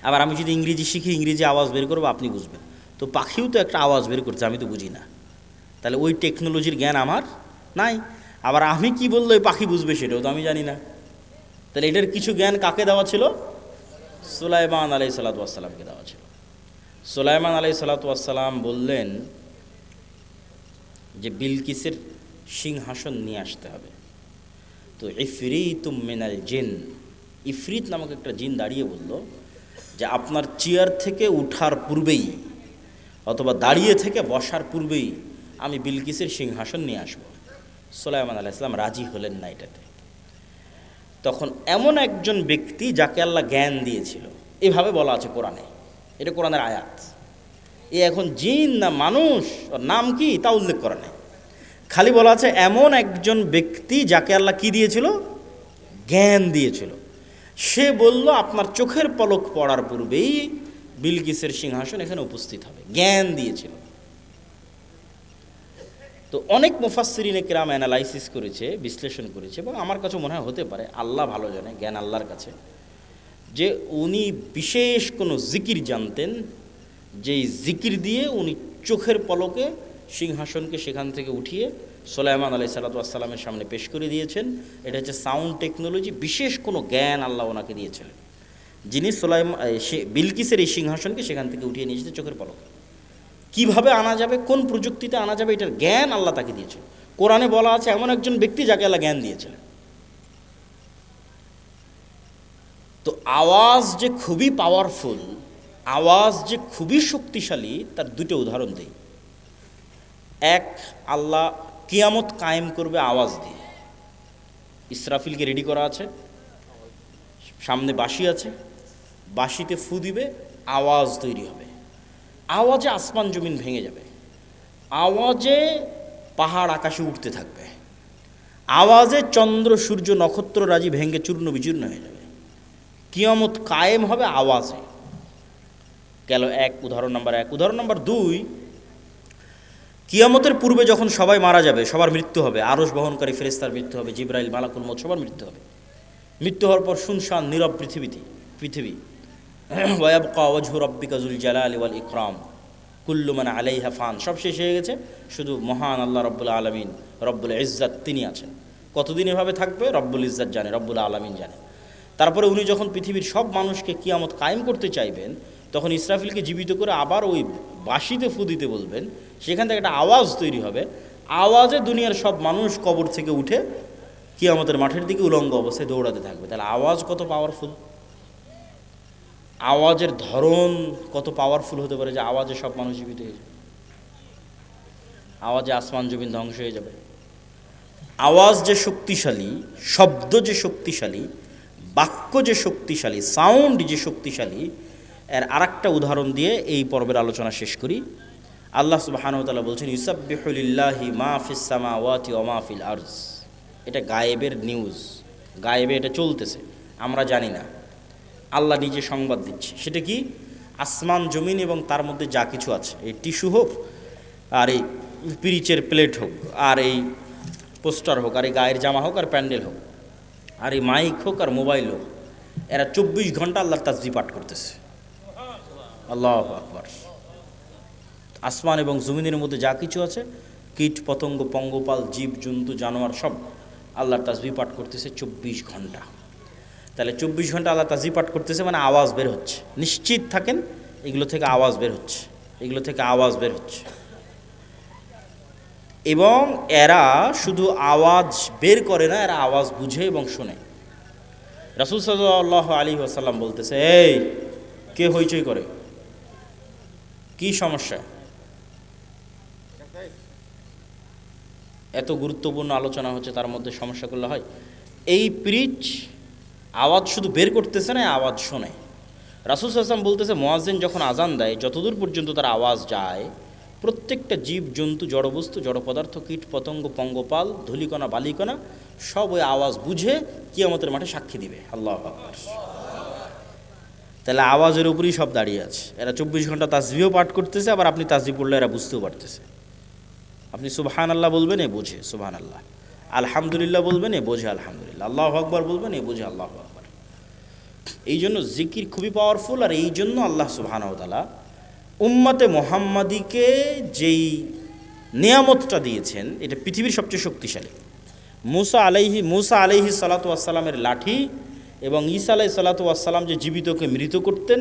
আবার আমি যদি ইংরেজি শিখি ইংরেজি আওয়াজ বের করবো আপনি বুঝবেন। তো পাখিও তো একটা আওয়াজ বের করছে, আমি তো বুঝি না, তাহলে ওই টেকনোলজির জ্ঞান আমার নাই। আবার আমি কি বললে ওই পাখি বুঝবে সেটাও তো আমি জানি না। তাহলে এটার কিছু জ্ঞান কাকে দেওয়া ছিল? সুলাইমান আলাইহিস সালাতু ওয়াস সালামকে দেওয়া ছিল। সুলাইমান আলাইহিস সালাতু ওয়াস সালাম বললেন যে বিলকিসের সিংহাসন নিয়ে আসতে হবে। তো ইফরিতুম মিনাল জিন, ইফরিত নামক একটা জিন দাঁড়িয়ে বলল যে আপনার চেয়ার থেকে উঠার পূর্বেই অথবা দাঁড়িয়ে থেকে বসার পূর্বেই আমি বিলকিসের সিংহাসন নিয়ে আসব। সুলাইমান আলাইহিস সালাম রাজি হলেন না এটাতে। তখন এমন একজন ব্যক্তি যাকে আল্লাহ জ্ঞান দিয়েছিল, এভাবে বলা আছে কোরআনে, এটা কোরআনের আয়াত। এ এখন জিন না মানুষ, ওর নাম কি তা উল্লেখ করা নেই, খালি বলা আছে এমন একজন ব্যক্তি যাকে আল্লাহ কি দিয়েছিল? জ্ঞান দিয়েছিল। সে বলল আপনার চোখের পলক পড়ার পূর্বেই বিলকিসের সিংহাসন এখানে উপস্থিত হবে, জ্ঞান দিয়েছিল। তো অনেক মুফাসসিরিনে কেরাম অ্যানালাইসিস করেছে, বিশ্লেষণ করেছে, এবং আমার কাছে মনে হয় হতে পারে, আল্লাহ ভালো জানে, জ্ঞান আল্লাহর কাছে, যে উনি বিশেষ কোনো জিকির জানতেন, যেই জিকির দিয়ে উনি চোখের পলকে সিংহাসনকে সেখান থেকে উঠিয়ে সুলাইমান আলাইহিস সালাতু ওয়াস সালামের সামনে পেশ করে দিয়েছেন। এটা হচ্ছে সাউন্ড টেকনোলজি, বিশেষ কোনো জ্ঞান আল্লাহ ওনাকে দিয়েছিলেন, যিনি বিলকিসের এই সিংহাসনকে সেখান থেকে উঠিয়ে নিয়ে যেতে চোখের পলকে। কীভাবে আনা যাবে, কোন প্রযুক্তিতে আনা যাবে, এটার জ্ঞান আল্লাহ তাকে দিয়েছিল। কোরআনে বলা আছে এমন একজন ব্যক্তি যাকে আল্লাহ জ্ঞান দিয়েছিলেন। তো আওয়াজ যে খুবই পাওয়ারফুল, আওয়াজ যে খুবই শক্তিশালী, তার দুটো উদাহরণ দিই। এক, আল্লাহ কিয়ামত কায়েম করবে আওয়াজ দিয়ে। ইসরাফিলকে রেডি করা আছে, সামনে বাঁশি আছে, বাঁশিতে ফু দিবে, আওয়াজ তৈরি হবে, আওয়াজে আসমান জমিন ভেঙে যাবে, আওয়াজে পাহাড় আকাশে উঠতে থাকবে, আওয়াজে চন্দ্র সূর্য নক্ষত্র রাজি ভেঙে চূর্ণ বিচূর্ণ হয়ে যাবে। কিয়ামত কায়েম হবে আওয়াজে। গেল এক, উদাহরণ নাম্বার এক। উদাহরণ নাম্বার দুই, কিয়ামতের পূর্বে যখন সবাই মারা যাবে, সবার মৃত্যু হবে, আরশ বহনকারী ফেরেশতার মৃত্যু হবে, জিবরাইল, মালাকুল মউত, সবার মৃত্যু হবে। মৃত্যু হওয়ার পর শুনশান নীরব পৃথিবী। ওয়ায়াবকা ওয়াজহু রাব্বিকা যুল জালালি ওয়াল ইকরাম কুল্লু মান আলাইহা ফান, সব শেষ হয়ে গেছে, শুধু মহান আল্লাহ রব্বুল আলামিন, রব্বুল ইজ্জাত, তিনি আছেন। কতদিন এভাবে থাকবে রব্বুল ইজ্জাত জানে, রব্বুল আলামিন জানে। তারপরে উনি যখন পৃথিবীর সব মানুষকে কিয়ামত কায়েম করতে চাইবেন, তখন ইসরাফিলকে জীবিত করে আবার ওই বাঁশিতে ফু দিতে বলবেন, সেখান থেকে একটা আওয়াজ তৈরি হবে, আওয়াজে দুনিয়ার সব মানুষ কবর থেকে উঠে কিয়ামতের মাঠের দিকে উলঙ্গ অবস্থায় দৌড়াতে থাকবে। তাহলে আওয়াজ কত পাওয়ারফুল, আওয়াজের ধরন কত পাওয়ারফুল হতে পারে, যে আওয়াজে সব মানুষ জীবিত হয়ে যাবে, আওয়াজে আসমান জমিন ধ্বংস হয়ে যাবে। আওয়াজ যে শক্তিশালী, শব্দ যে শক্তিশালী, বাক্য যে শক্তিশালী, সাউন্ড যে শক্তিশালী, এর আরেকটা উদাহরণ দিয়ে এই পর্বের আলোচনা শেষ করি। আল্লাহ সুবহানাহু ওয়া তাআলা বলছেন ইউসাব্বিহু লিল্লাহি মা ফিস সামাওয়াতি ওয়া মা ফিল আরজ। এটা গায়েবের নিউজ, গায়েবে এটা চলতেছে, আমরা জানি না, আল্লাহ নিজে সংবাদ দিচ্ছে। সেটা কি? আসমান জমিন এবং তার মধ্যে যা কিছু আছে, এই টিস্যু হোক, আর এই পিরিচের প্লেট হোক, আর এই পোস্টার হোক, আর এই গায়ের জামা হোক, আর প্যান্ডেল হোক, আর এই মাইক হোক, আর মোবাইল হোক, এরা 24 ঘন্টা আল্লাহর তাসবিহ পাঠ করতেছে। আল্লাহু আকবার। আসমান এবং জমিনের মধ্যে যা কিছু আছে, কীট পতঙ্গ, পঙ্গপাল, জীব জন্তু, জানোয়ার, সব আল্লাহর তাসবিহ পাঠ করতেছে 24 ঘন্টা। তাহলে 24 ঘন্টা আল্লাহ তাসবিহ পাঠ করতেছে, মানে আওয়াজ বের হচ্ছে। নিশ্চিত থাকেন এগুলো থেকে আওয়াজ বের হচ্ছে, এগুলো থেকে আওয়াজ বের হচ্ছে। এবং এরা শুধু আওয়াজ বের করে না, এরা আওয়াজ বুঝে এবং শোনে। রাসূল সাল্লাল্লাহু আলাইহি ওয়াসাল্লাম বলতেছে, এই কে হইচই করে, কি সমস্যা? এত গুরুত্বপূর্ণ আলোচনা হচ্ছে, তার মধ্যে সমস্যা করলে হয়? এই পিরিচ আওয়াজ শুধু বের করতেছে না, আওয়াজ শোনে। রাসূল সাল্লাল্লাহু আলাইহি ওয়াসাল্লাম বলতেছে, মুয়াজ্জিন যখন আজান দেয়, যতদূর পর্যন্ত তার আওয়াজ যায়, প্রত্যেকটা জীব জন্তু, জড়বস্তু, জড় পদার্থ, কীট পতঙ্গ, পঙ্গপাল, ধূলিকণা, বালিকণা সব ওই আওয়াজ বুঝে কিয়ামতের মাঠে সাক্ষী দিবে। আল্লাহু আকবার। তাহলে আওয়াজের উপরেই সব দাঁড়িয়ে আছে। এরা 24 ঘন্টা তাসবিহও পাঠ করতেছে, আবার আপনি তাসবিহ পড়লে এরা বুঝতেও পারতেছে। আপনি সুবহানাল্লাহ বলবেন, এ বোঝে সুবহানাল্লাহ। আলহামদুলিল্লাহ বলবেন, এ বোঝে আলহামদুলিল্লাহ। আল্লাহু আকবার বলবেন, এ বোঝে আল্লাহু আকবার। এই জন্য জিকির খুবই পাওয়ারফুল। আর এই জন্য আল্লাহ সুবহানাহু ওয়া তাআলা উম্মতে মুহাম্মাদিকে যেই নিয়ামতটা দিয়েছেন, এটা পৃথিবীর সবচেয়ে শক্তিশালী। মুসা আলাইহি সালাতু ওয়াসসালামের লাঠি এবং ঈসা আলাইহিস সালাতু ওয়াসসালাম যে জীবিতকে মৃত করতেন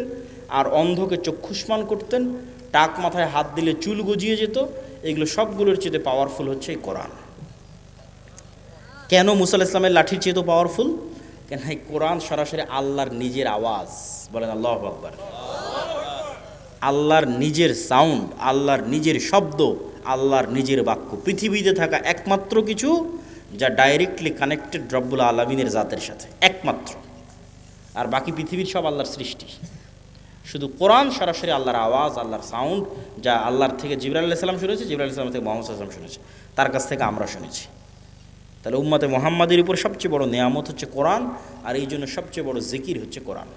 আর অন্ধকে চক্ষুষ্মান করতেন, টাক মাথায় হাত দিলে চুল গজিয়ে যেত, এগুলো সবগুলোর চেয়ে পাওয়ারফুল হচ্ছে এই কোরআন। কেন মুসা আলাইহিস সালামের লাঠির চেয়ে তো পাওয়ারফুল? কেন এই কোরআন সরাসরি আল্লাহর নিজের আওয়াজ। বলেন আল্লাহু আকবার। আল্লাহর নিজের সাউন্ড, আল্লাহর নিজের শব্দ, আল্লাহর নিজের বাক্য। পৃথিবীতে থাকা একমাত্র কিছু যা ডাইরেক্টলি কানেক্টেড রব্বুল আলামিনের জাতের সাথে, একমাত্র। আর বাকি পৃথিবীর সব আল্লাহর সৃষ্টি। শুধু কোরআন সরাসরি আল্লাহর আওয়াজ, আল্লাহর সাউন্ড, যা আল্লাহর থেকে জিবরাইল আলাইহিস সালাম শুনেছে, জিবরাইল আলাইহিস সালাম থেকে মুহাম্মদ সাল্লাল্লাহু আলাইহি ওয়াসাল্লাম শুনেছে, তার কাছ থেকে আমরা শুনেছি। তাহলে উম্মতে মুহাম্মাদের উপর সবচেয়ে বড় নেয়ামত হচ্ছে কোরআন। আর এই জন্য সবচেয়ে বড় জিকির হচ্ছে কোরআন।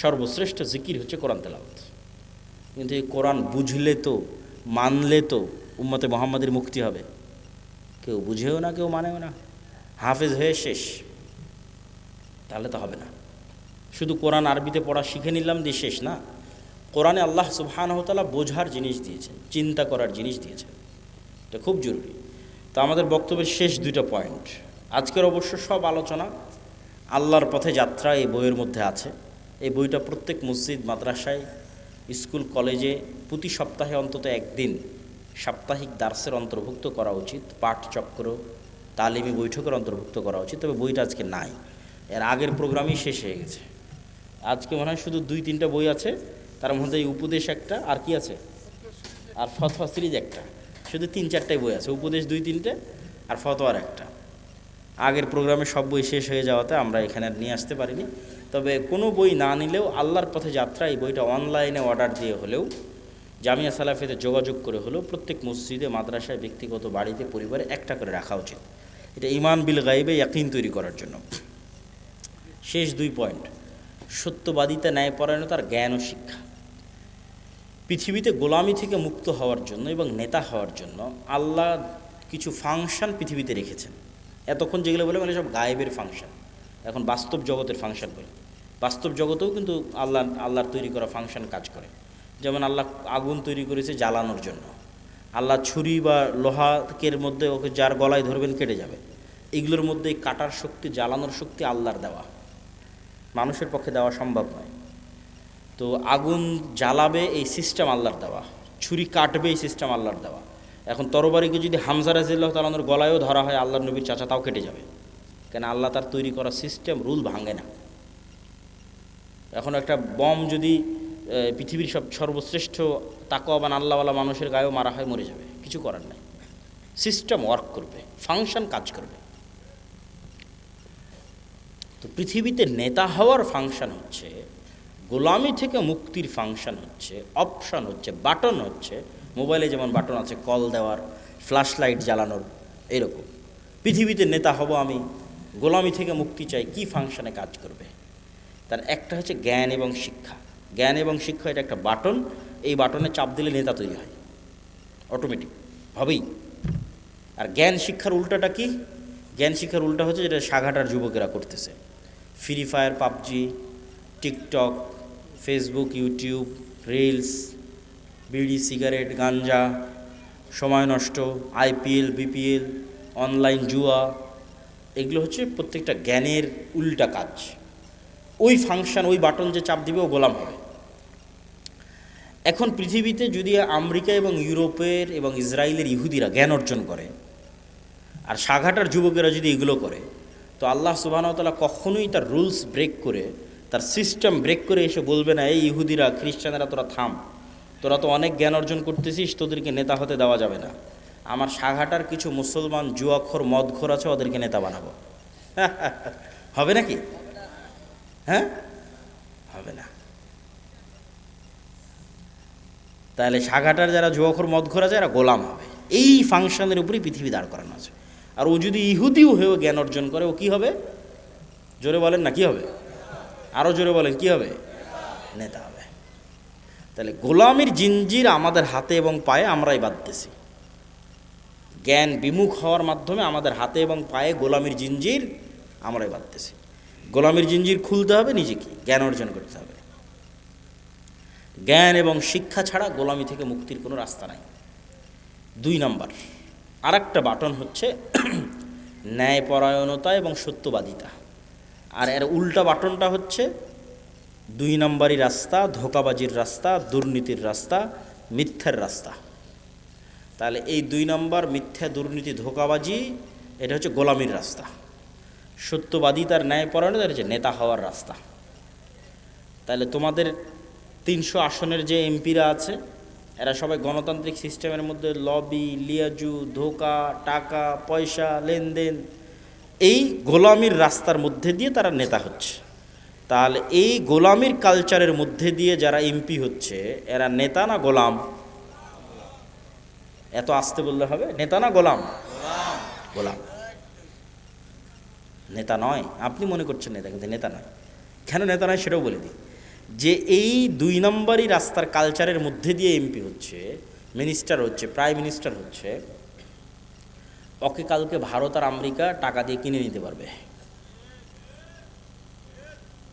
সর্বশ্রেষ্ঠ জিকির হচ্ছে কোরআন তেলাওয়াত। কিন্তু এই কোরআন বুঝলে তো, মানলে তো উম্মতে মুহাম্মাদের মুক্তি হবে। কেউ বুঝেও না, কেউ মানেও না, হাফেজ হয়ে শেষ, তাহলে তো হবে না। শুধু কোরআন আরবিতে পড়া শিখে নিলাম দিয়ে শেষ না। কোরআনে আল্লাহ সুবহানাহু ওয়া তাআলা বোঝার জিনিস দিয়েছেন, চিন্তা করার জিনিস দিয়েছেন। এটা খুব জরুরি। তো আমাদের বক্তব্যের শেষ দুইটা পয়েন্ট। আজকের অবশ্য সব আলোচনা আল্লাহর পথে যাত্রা এই বইয়ের মধ্যে আছে। এই বইটা প্রত্যেক মসজিদ, মাদ্রাসায়, স্কুল, কলেজে প্রতি সপ্তাহে অন্তত একদিন সাপ্তাহিক দার্সের অন্তর্ভুক্ত করা উচিত। পাঠচক্র, তালিমি বৈঠকের অন্তর্ভুক্ত করা উচিত। তবে বইটা আজকে নাই, এর আগের প্রোগ্রামই শেষ হয়ে গেছে। আজকে মনে হয় শুধু 2-3টা বই আছে, তার মধ্যে এই উপদেশ একটা, আর কি আছে, আর ফতোয়া সিরিজ একটা। শুধু 3-4টাই বই আছে, উপদেশ 2-3টে আর ফতোয়ার একটা। আগের প্রোগ্রামে সব বই শেষ হয়ে যাওয়াতে আমরা এখানে আর নিয়ে আসতে পারিনি। তবে কোনো বই না নিলেও আল্লাহর পথে যাত্রা, এই বইটা অনলাইনে অর্ডার দিয়ে হলেও, জামিয়া সালাফিতে যোগাযোগ করে হলেও প্রত্যেক মসজিদে, মাদ্রাসায়, ব্যক্তিগত বাড়িতে, পরিবারে একটা করে রাখা উচিত। এটা ঈমান বিল গায়বে ইয়াকিন তৈরি করার জন্য। শেষ 2 পয়েন্ট। সত্যবাদিতা, ন্যায়পরায়ণতার জ্ঞান ও শিক্ষা। পৃথিবীতে গোলামি থেকে মুক্ত হওয়ার জন্য এবং নেতা হওয়ার জন্য আল্লাহ কিছু ফাংশন পৃথিবীতে রেখেছেন। এতক্ষণ যেগুলো বলে মানে সব গায়েবের ফাংশন, এখন বাস্তব জগতের ফাংশন বলে। বাস্তব জগতেও কিন্তু আল্লাহর তৈরি করা ফাংশন কাজ করে। যেমন আল্লাহ আগুন তৈরি করেছে জ্বালানোর জন্য। আল্লাহ ছুরি বা লোহাকের মধ্যে ওকে যার গলায় ধরবেন কেটে যাবে। এগুলোর মধ্যে কাটার শক্তি, জ্বালানোর শক্তি আল্লাহর দেওয়া, মানুষের পক্ষে দেওয়া সম্ভব নয়। তো আগুন জ্বালাবে এই সিস্টেম আল্লাহর দেওয়া, ছুরি কাটবে এই সিস্টেম আল্লাহর দেওয়া। এখন তরবারিকে যদি হামজা রাদিয়াল্লাহু তাআলার গলায়ও ধরা হয়, আল্লাহর নবীর চাচা, তাও কেটে যাবে। কেন? আল্লাহ তার তৈরি করা সিস্টেম, রুল ভাঙে না। এখন একটা বম যদি পৃথিবীর সর্বশ্রেষ্ঠ তাকওয়াবান আল্লাহওয়ালা মানুষের গায়েও মারা হয়, মরে যাবে, কিছু করার নাই। সিস্টেম ওয়ার্ক করবে, ফাংশন কাজ করবে। তো পৃথিবীতে নেতা হওয়ার ফাংশন হচ্ছে, গোলামি থেকে মুক্তির ফাংশন হচ্ছে, অপশন হচ্ছে, বাটন হচ্ছে। মোবাইলে যেমন বাটন আছে কল দেওয়ার, ফ্ল্যাশ লাইট জ্বালানোর, এরকম পৃথিবীতে নেতা হব আমি, গোলামি থেকে মুক্তি চাই, কি ফাংশনে কাজ করবে? তার একটা হচ্ছে জ্ঞান এবং শিক্ষা। জ্ঞান এবং শিক্ষা, এটা একটা বাটন। এই বাটনে চাপ দিলে নেতা তৈরি হয় অটোমেটিক হবেই। আর জ্ঞান শিক্ষার উল্টাটা কি? জ্ঞান শিক্ষার উল্টা হচ্ছে যেটা সাঘাটার যুবকেরা করতেছে। Free fire, PUBG, TikTok, Facebook, YouTube, reels, বিড়ি, সিগারেট, গাঞ্জা, সময় নষ্ট, আইপিএল, বিপিএল, অনলাইন জুয়া, এগুলো হচ্ছে প্রত্যেকটা জ্ঞানের উল্টা কাজ। ওই ফাংশন, ওই বাটন যে চাপ দিবে ও গোলাম হবে। এখন পৃথিবীতে যদি আমেরিকা এবং ইউরোপের এবং ইসরায়েলের ইহুদিরা জ্ঞান অর্জন করে আর সাঘাটার যুবকেরা যদি এগুলো করে, তো আল্লাহ সুবহানাহু ওয়া তাআলা কখনোই তার রুলস ব্রেক করে, তার সিস্টেম ব্রেক করে এসে বলবে না, এই ইহুদিরা খ্রিস্টানেরা তোরা থাম, তোরা তো অনেক জ্ঞান অর্জন করতেছিস, তোদেরকে নেতা হতে দেওয়া যাবে না। আমার সাঘাটার কিছু মুসলমান জুয়াখোর মদখোর আছে, ওদেরকে নেতা বানাবো। হবে নাকি? হ্যাঁ, হবে না। তাহলে সাঘাটার যারা জুয়াখোর মদখোর আছে এরা গোলাম হবে। এই ফাংশনের উপরেই পৃথিবী দাঁড় করানো আছে। আর ও যদি ইহুদিও হয়েও জ্ঞান অর্জন করে, ও কি হবে? জোরে বলেন না, কি হবে? আরও জোরে বলেন, কি হবে? নেতা হবে। তাহলে গোলামির জিঞ্জির আমাদের হাতে এবং পায়ে আমরাই বাঁধতেছি। জ্ঞান বিমুখ হওয়ার মাধ্যমে আমাদের হাতে এবং পায়ে গোলামির জিঞ্জির আমরাই বাঁধতেছি। গোলামির জিঞ্জির খুলতে হবে নিজেকে, জ্ঞান অর্জন করতে হবে। জ্ঞান এবং শিক্ষা ছাড়া গোলামি থেকে মুক্তির কোনো রাস্তা নাই। 2 নাম্বার আর একটা বাটন হচ্ছে ন্যায়পরায়ণতা এবং সত্যবাদিতা। আর এর উল্টা বাটনটা হচ্ছে 2 নাম্বারই রাস্তা, ধোঁকাবাজির রাস্তা, দুর্নীতির রাস্তা, মিথ্যার রাস্তা। তাহলে এই 2 নাম্বার মিথ্যা, দুর্নীতি, ধোঁকাবাজি, এটা হচ্ছে গোলামির রাস্তা। সত্যবাদিতার ন্যায়পরায়ণতা হচ্ছে নেতা হওয়ার রাস্তা। তাহলে তোমাদের 300 আসনের যে এমপিরা আছে, এরা সবাই গণতান্ত্রিক সিস্টেমের মধ্যে লবি, লিয়াজু, ধোঁকা, টাকা পয়সা, লেনদেন, এই গোলামির রাস্তার মধ্যে দিয়ে তারা নেতা হচ্ছে। তাহলে এই গোলামির কালচারের মধ্যে দিয়ে যারা এমপি হচ্ছে, এরা নেতা না গোলাম? এত আস্তে বললে হবে? নেতা না গোলাম? গোলাম। নেতা নয়। আপনি মনে করছেন নেতা, কিন্তু নেতা নয়। কেন নেতা নয় সেটাও বলে দিই। যে এই 2 নম্বরই রাস্তার কালচারের মধ্যে দিয়ে এমপি হচ্ছে, মিনিস্টার হচ্ছে, প্রাইম মিনিস্টার হচ্ছে, ওকে কালকে ভারত আর আমেরিকা টাকা দিয়ে কিনে নিতে পারবে।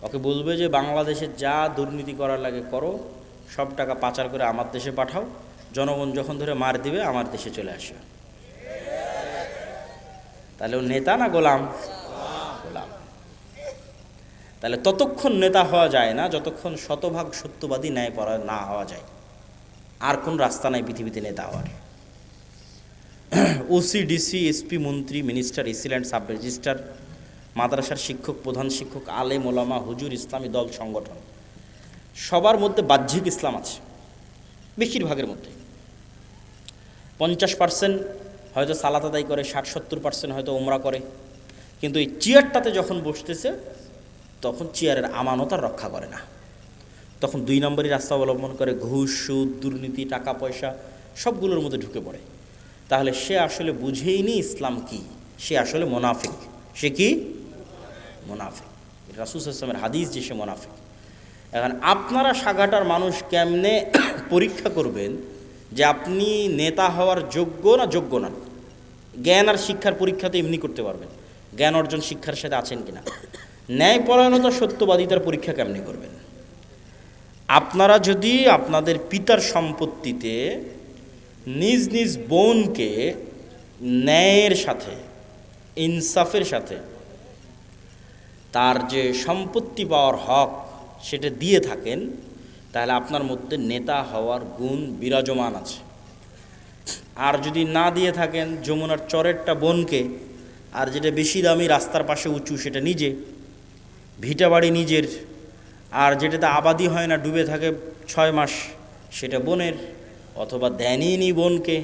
ওকে বলবে যে বাংলাদেশে যা দুর্নীতি করার লাগে করো, সব টাকা পাচার করে আমার দেশে পাঠাও, জনগণ যখন ধরে মার দিবে আমার দেশে চলে আসে। তাহলে ও নেতা না গোলাম? গোলাম। তাহলে ততক্ষণ নেতা হওয়া যায় না যতক্ষণ শতভাগ সত্যবাদী, ন্যায়পরায়ণ না হওয়া যায়। আর কোন রাস্তা নাই পৃথিবীতে নেতা হওয়ার। ওসি, ডিসি, এসপি, মন্ত্রী, মিনিস্টার, এসিল্যান্ড, সাব রেজিস্ট্রার, মাদ্রাসার শিক্ষক, প্রধান শিক্ষক, আলেম, ওলামা, হুজুর, ইসলামী দল, সংগঠন, সবার মধ্যে বাহ্যিক ইসলাম আছে। বেশিরভাগের মধ্যে 50% হয়তো সালাত আদায় করে, 60-70% হয়তো ওমরা করে। কিন্তু এই চেয়ারটাতে যখন বসতেছে, তখন চেয়ারের আমানত আর রক্ষা করে না। তখন 2 নম্বরই রাস্তা অবলম্বন করে, ঘুষ, সুদ, দুর্নীতি, টাকা পয়সা সবগুলোর মধ্যে ঢুকে পড়ে। তাহলে সে আসলে বুঝেইনি ইসলাম কি, সে আসলে মোনাফিক। সে কি? মোনাফিক। রাসূল সাল্লাল্লাহু আলাইহি ওয়াসাল্লামের হাদিস যে সে মোনাফিক। এখন আপনারা সাগাটার মানুষ কেমনে পরীক্ষা করবেন যে আপনি নেতা হওয়ার যোগ্য না যোগ্য না? জ্ঞান আর শিক্ষার পরীক্ষা তো এমনি করতে পারবেন, জ্ঞান অর্জন শিক্ষার সাথে আছেন কিনা। ন্যায়পরায়ণতা, সত্যবাদিতার পরীক্ষা কেমনি করবেন? আপনারা যদি আপনাদের পিতার সম্পত্তিতে নিজ নিজ বোনকে ন্যায়ের সাথে, ইনসাফের সাথে তার যে সম্পত্তি পাওয়ার হক সেটা দিয়ে থাকেন, তাহলে আপনার মধ্যে নেতা হওয়ার গুণ বিরাজমান আছে। আর যদি না দিয়ে থাকেন, যমুনার চরেরটা বোনকে, আর যেটা বেশি দামি রাস্তার পাশে উঁচু সেটা নিজে, ভিটা বাড়ি নিজের, আর যেটাতে আবাদি হয় না, ডুবে থাকে 6 মাস, সেটা বোনের, অথবা দেনইনি বোনকে,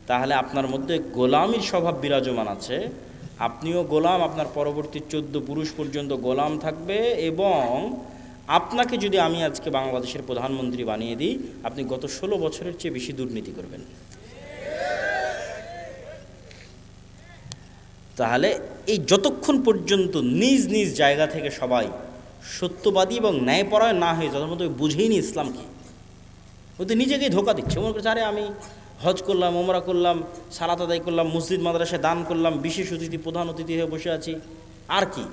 তাহলে আপনার মধ্যে গোলামির স্বভাব বিরাজমান আছে। আপনিও গোলাম, আপনার পরবর্তী 14 পুরুষ পর্যন্ত গোলাম থাকবে। এবং আপনাকে যদি আমি আজকে বাংলাদেশের প্রধানমন্ত্রী বানিয়ে দিই, আপনি গত 16 বছরের চেয়ে বেশি দুর্নীতি করবেন। তাহলে এই যতক্ষণ পর্যন্ত নিজ নিজ জায়গা থেকে সবাই সত্যবাদী এবং ন্যায়পরায়ণ না হয়ে, যতক্ষণ তো বুঝেইনি ইসলাম কি, ও তো নিজেকেই ধোকা দিচ্ছে। মনে করছে আরে আমি হজ করলাম, ওমরা করলাম, সালাত আদায় করলাম, মসজিদ মাদ্রাসায় দান করলাম, বিশেষ অতিথি, প্রধান অতিথি হয়ে বসে আছি, আর কি?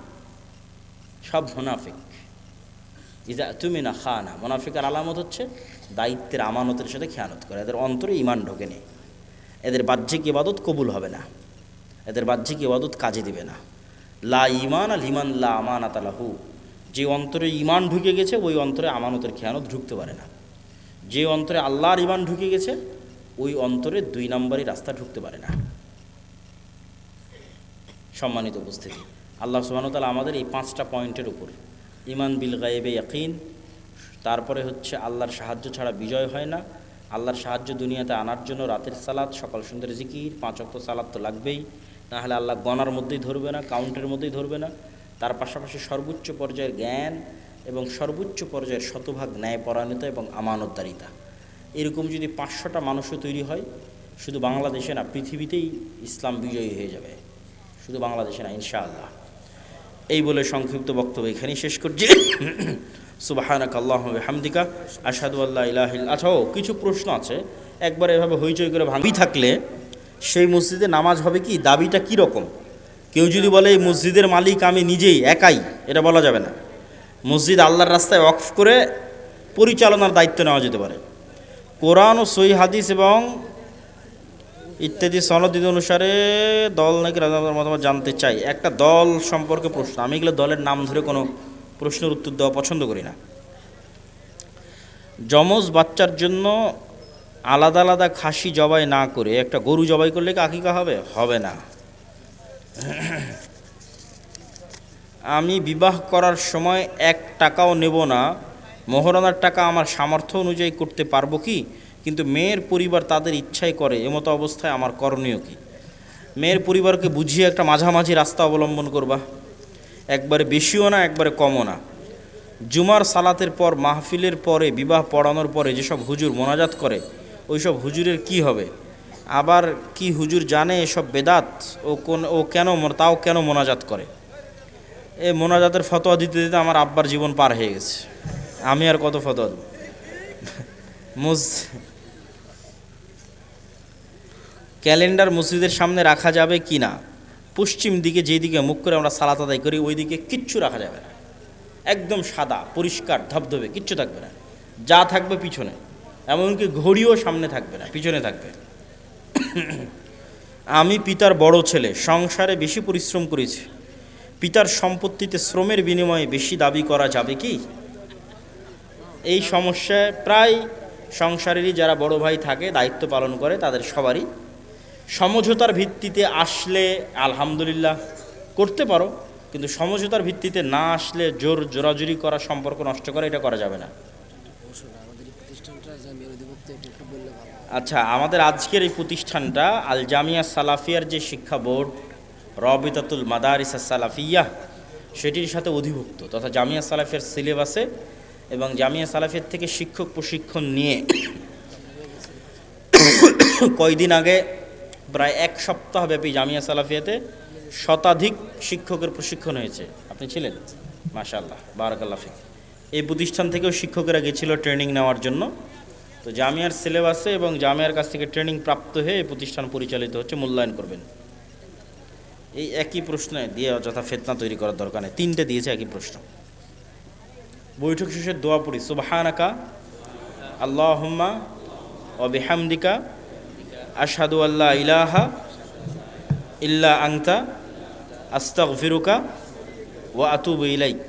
সব মুনাফিক। ইজা তুমি না খানা, মুনাফিকের আলামত হচ্ছে দায়িত্বের আমানতের সাথে খেয়ানত করে। এদের অন্তরে ঈমান ঢোকে নেই, এদের বাহ্যিক ইবাদত কবুল হবে না, এদের বাহ্যিক ইবাদত কাজে দিবে না। লা ঈমান আল ঈমান লা আমানাত লাহু, যে অন্তরে ঈমান ঢুকে গেছে ওই অন্তরে আমানতের খেয়ানত ঢুকতে পারে না। যে অন্তরে আল্লাহর ঈমান ঢুকে গেছে ওই অন্তরে 2 নম্বরই রাস্তা ঢুকতে পারে না। সম্মানিত উপস্থিতি, আল্লাহ সুবহানাহু ওয়া তাআলা আমাদের এই 5টা পয়েন্টের উপর, ঈমান বিল গায়বে ইয়াকিন, তারপরে হচ্ছে আল্লাহর সাহায্য ছাড়া বিজয় হয় না, আল্লাহর সাহায্য দুনিয়াতে আনার জন্য রাতের সালাত, সকাল সন্ধ্যের জিকির, 5 ওয়াক্ত সালাত তো লাগবেই, না হলে আল্লাহ গণার মধ্যেই ধরবে না, কাউন্টের মধ্যেই ধরবে না। তার পাশাপাশি সর্বোচ্চ পর্যায়ের জ্ঞান এবং সর্বোচ্চ পর্যায়ের শতভাগ ন্যায়পরায়ণতা এবং আমানতদারিতা। এরকম যদি 500টা মানুষও তৈরি হয়, শুধু বাংলাদেশে না, পৃথিবীতেই ইসলাম বিজয়ী হয়ে যাবে, শুধু বাংলাদেশে না, ইনশাআল্লাহ। এই বলে সংক্ষিপ্ত বক্তব্য এখানেই শেষ করছি। সুবহানাকা আল্লাহুম্মা ওয়া বিহামদিকা আশহাদু আল্লা ইলাহা ইল্লা। আচ্ছা, কিছু প্রশ্ন আছে, একবার এভাবে হইচই করে ভাঙি থাকলে সেই মসজিদে নামাজ হবে কি, দাবিটা কি রকম? কেউ যদি বলে এই মসজিদের মালিক আমি নিজেই একাই, এটা বলা যাবে না। মসজিদ আল্লাহর রাস্তায় ওয়াকফ করে পরিচালনার দায়িত্ব নেওয়া যেতে পারে। কোরআন ও সহিহ হাদিস এবং ইত্যাদি সনদ অনুসারে দল নাকি রাজনৈতিক মতামত জানতে চাই। একটা দল সম্পর্কে প্রশ্ন, আমি এগুলো দলের নাম ধরে কোনো প্রশ্নের উত্তর দেওয়া পছন্দ করি না। যমজ বাচ্চার জন্য আলাদা আলাদা খাসি জবাই না করে একটা গরু জবাই করলে কি আকিকা হবে? হবে না। আমি বিবাহ করার সময় 1 টাকাও নেব না, মোহরানার টাকা আমার সামর্থ্য অনুযায়ী করতে পারবো কি? কিন্তু মেয়ের পরিবার তাদের ইচ্ছাই করে, এমতো অবস্থায় আমার করণীয় কি? মেয়ের পরিবারকে বুঝিয়ে একটা মাঝামাঝি রাস্তা অবলম্বন করবা, একবারে বেশিও না একবারে কমও না। জুমার সালাতের পর মাহফিলের পরে বিবাহ পড়ানোর পরে যেসব হুজুর মোনাজাত করে ওইসব হুজুরের কি হবে? আবার কি হুজুর জানে এসব বেদাত? ও কেন তাও কেন মোনাজাত করে? এই মোনাজাতের ফতোয়া দিতে দিতে আমার আব্বার জীবন পার হয়ে গেছে, আমি আর কত ফতোয়া দেব? ক্যালেন্ডার মসজিদের সামনে রাখা যাবে কি না? পশ্চিম দিকে যেদিকে মুখ করে আমরা সালাত আদায় করি ওই দিকে কিচ্ছু রাখা যাবে না, একদম সাদা পরিষ্কার ধবধবে, কিচ্ছু থাকবে না, যা থাকবে পিছনে, এমনকি ঘড়িও সামনে থাকবে না, পিছনে থাকবে। আমি পিতার বড় ছেলে, সংসারে বেশি পরিশ্রম করেছি, পিতার সম্পত্তিতে শ্রমের বিনিময়ে বেশি দাবি করা যাবে কি? এই সমস্যায় প্রায় সংসারেরই যারা বড় ভাই থাকে, দায়িত্ব পালন করে, তাদের সবারই সমঝোতার ভিত্তিতে আসলে আলহামদুলিল্লাহ করতে পারো, কিন্তু সমঝোতার ভিত্তিতে না আসলে জোরাজুরি করা, সম্পর্ক নষ্ট করা, এটা করা যাবে না। আচ্ছা, আমাদের আজকের এই প্রতিষ্ঠানটা আল জামিয়া সালাফিয়ার যে শিক্ষা বোর্ড, রবিতাতুল মাদারিস সালাফিয়া, সেটির সাথে অধিভুক্ত, তথা জামিয়া সালাফিয়ার সিলেবাসে এবং জামিয়া সালাফিয়ার থেকে শিক্ষক প্রশিক্ষণ নিয়ে কয়দিন আগে প্রায় 1 সপ্তাহ ব্যাপী জামিয়া সালাফিয়াতে শতাধিক শিক্ষকের প্রশিক্ষণ হয়েছে। আপনি ছিলেন? মাশাআল্লাহ, বারাকাল্লাহ ফিক। এই প্রতিষ্ঠান থেকেও শিক্ষকেরা গেছিল ট্রেনিং নেওয়ার জন্য। তো জামিয়ার সিলেবাসে এবং জামিয়ার কাছ থেকে ট্রেনিং প্রাপ্ত হয়ে এই প্রতিষ্ঠান পরিচালিত হচ্ছে, মূল্যায়ন করবেন। এই একই প্রশ্নে দিয়ে অযথা ফিতনা তৈরি করার দরকার নেই, 3টে দিয়েছে একই প্রশ্ন। বৈঠক শেষে দোয়া পড়ি, সুবহানাকা আল্লাহুম্মা ওয়া বিহামদিকা আশহাদু আল্লা ইলাহা ইল্লা আনতা আস্তাগফিরুকা ওয়া আতুবু ইলাইক।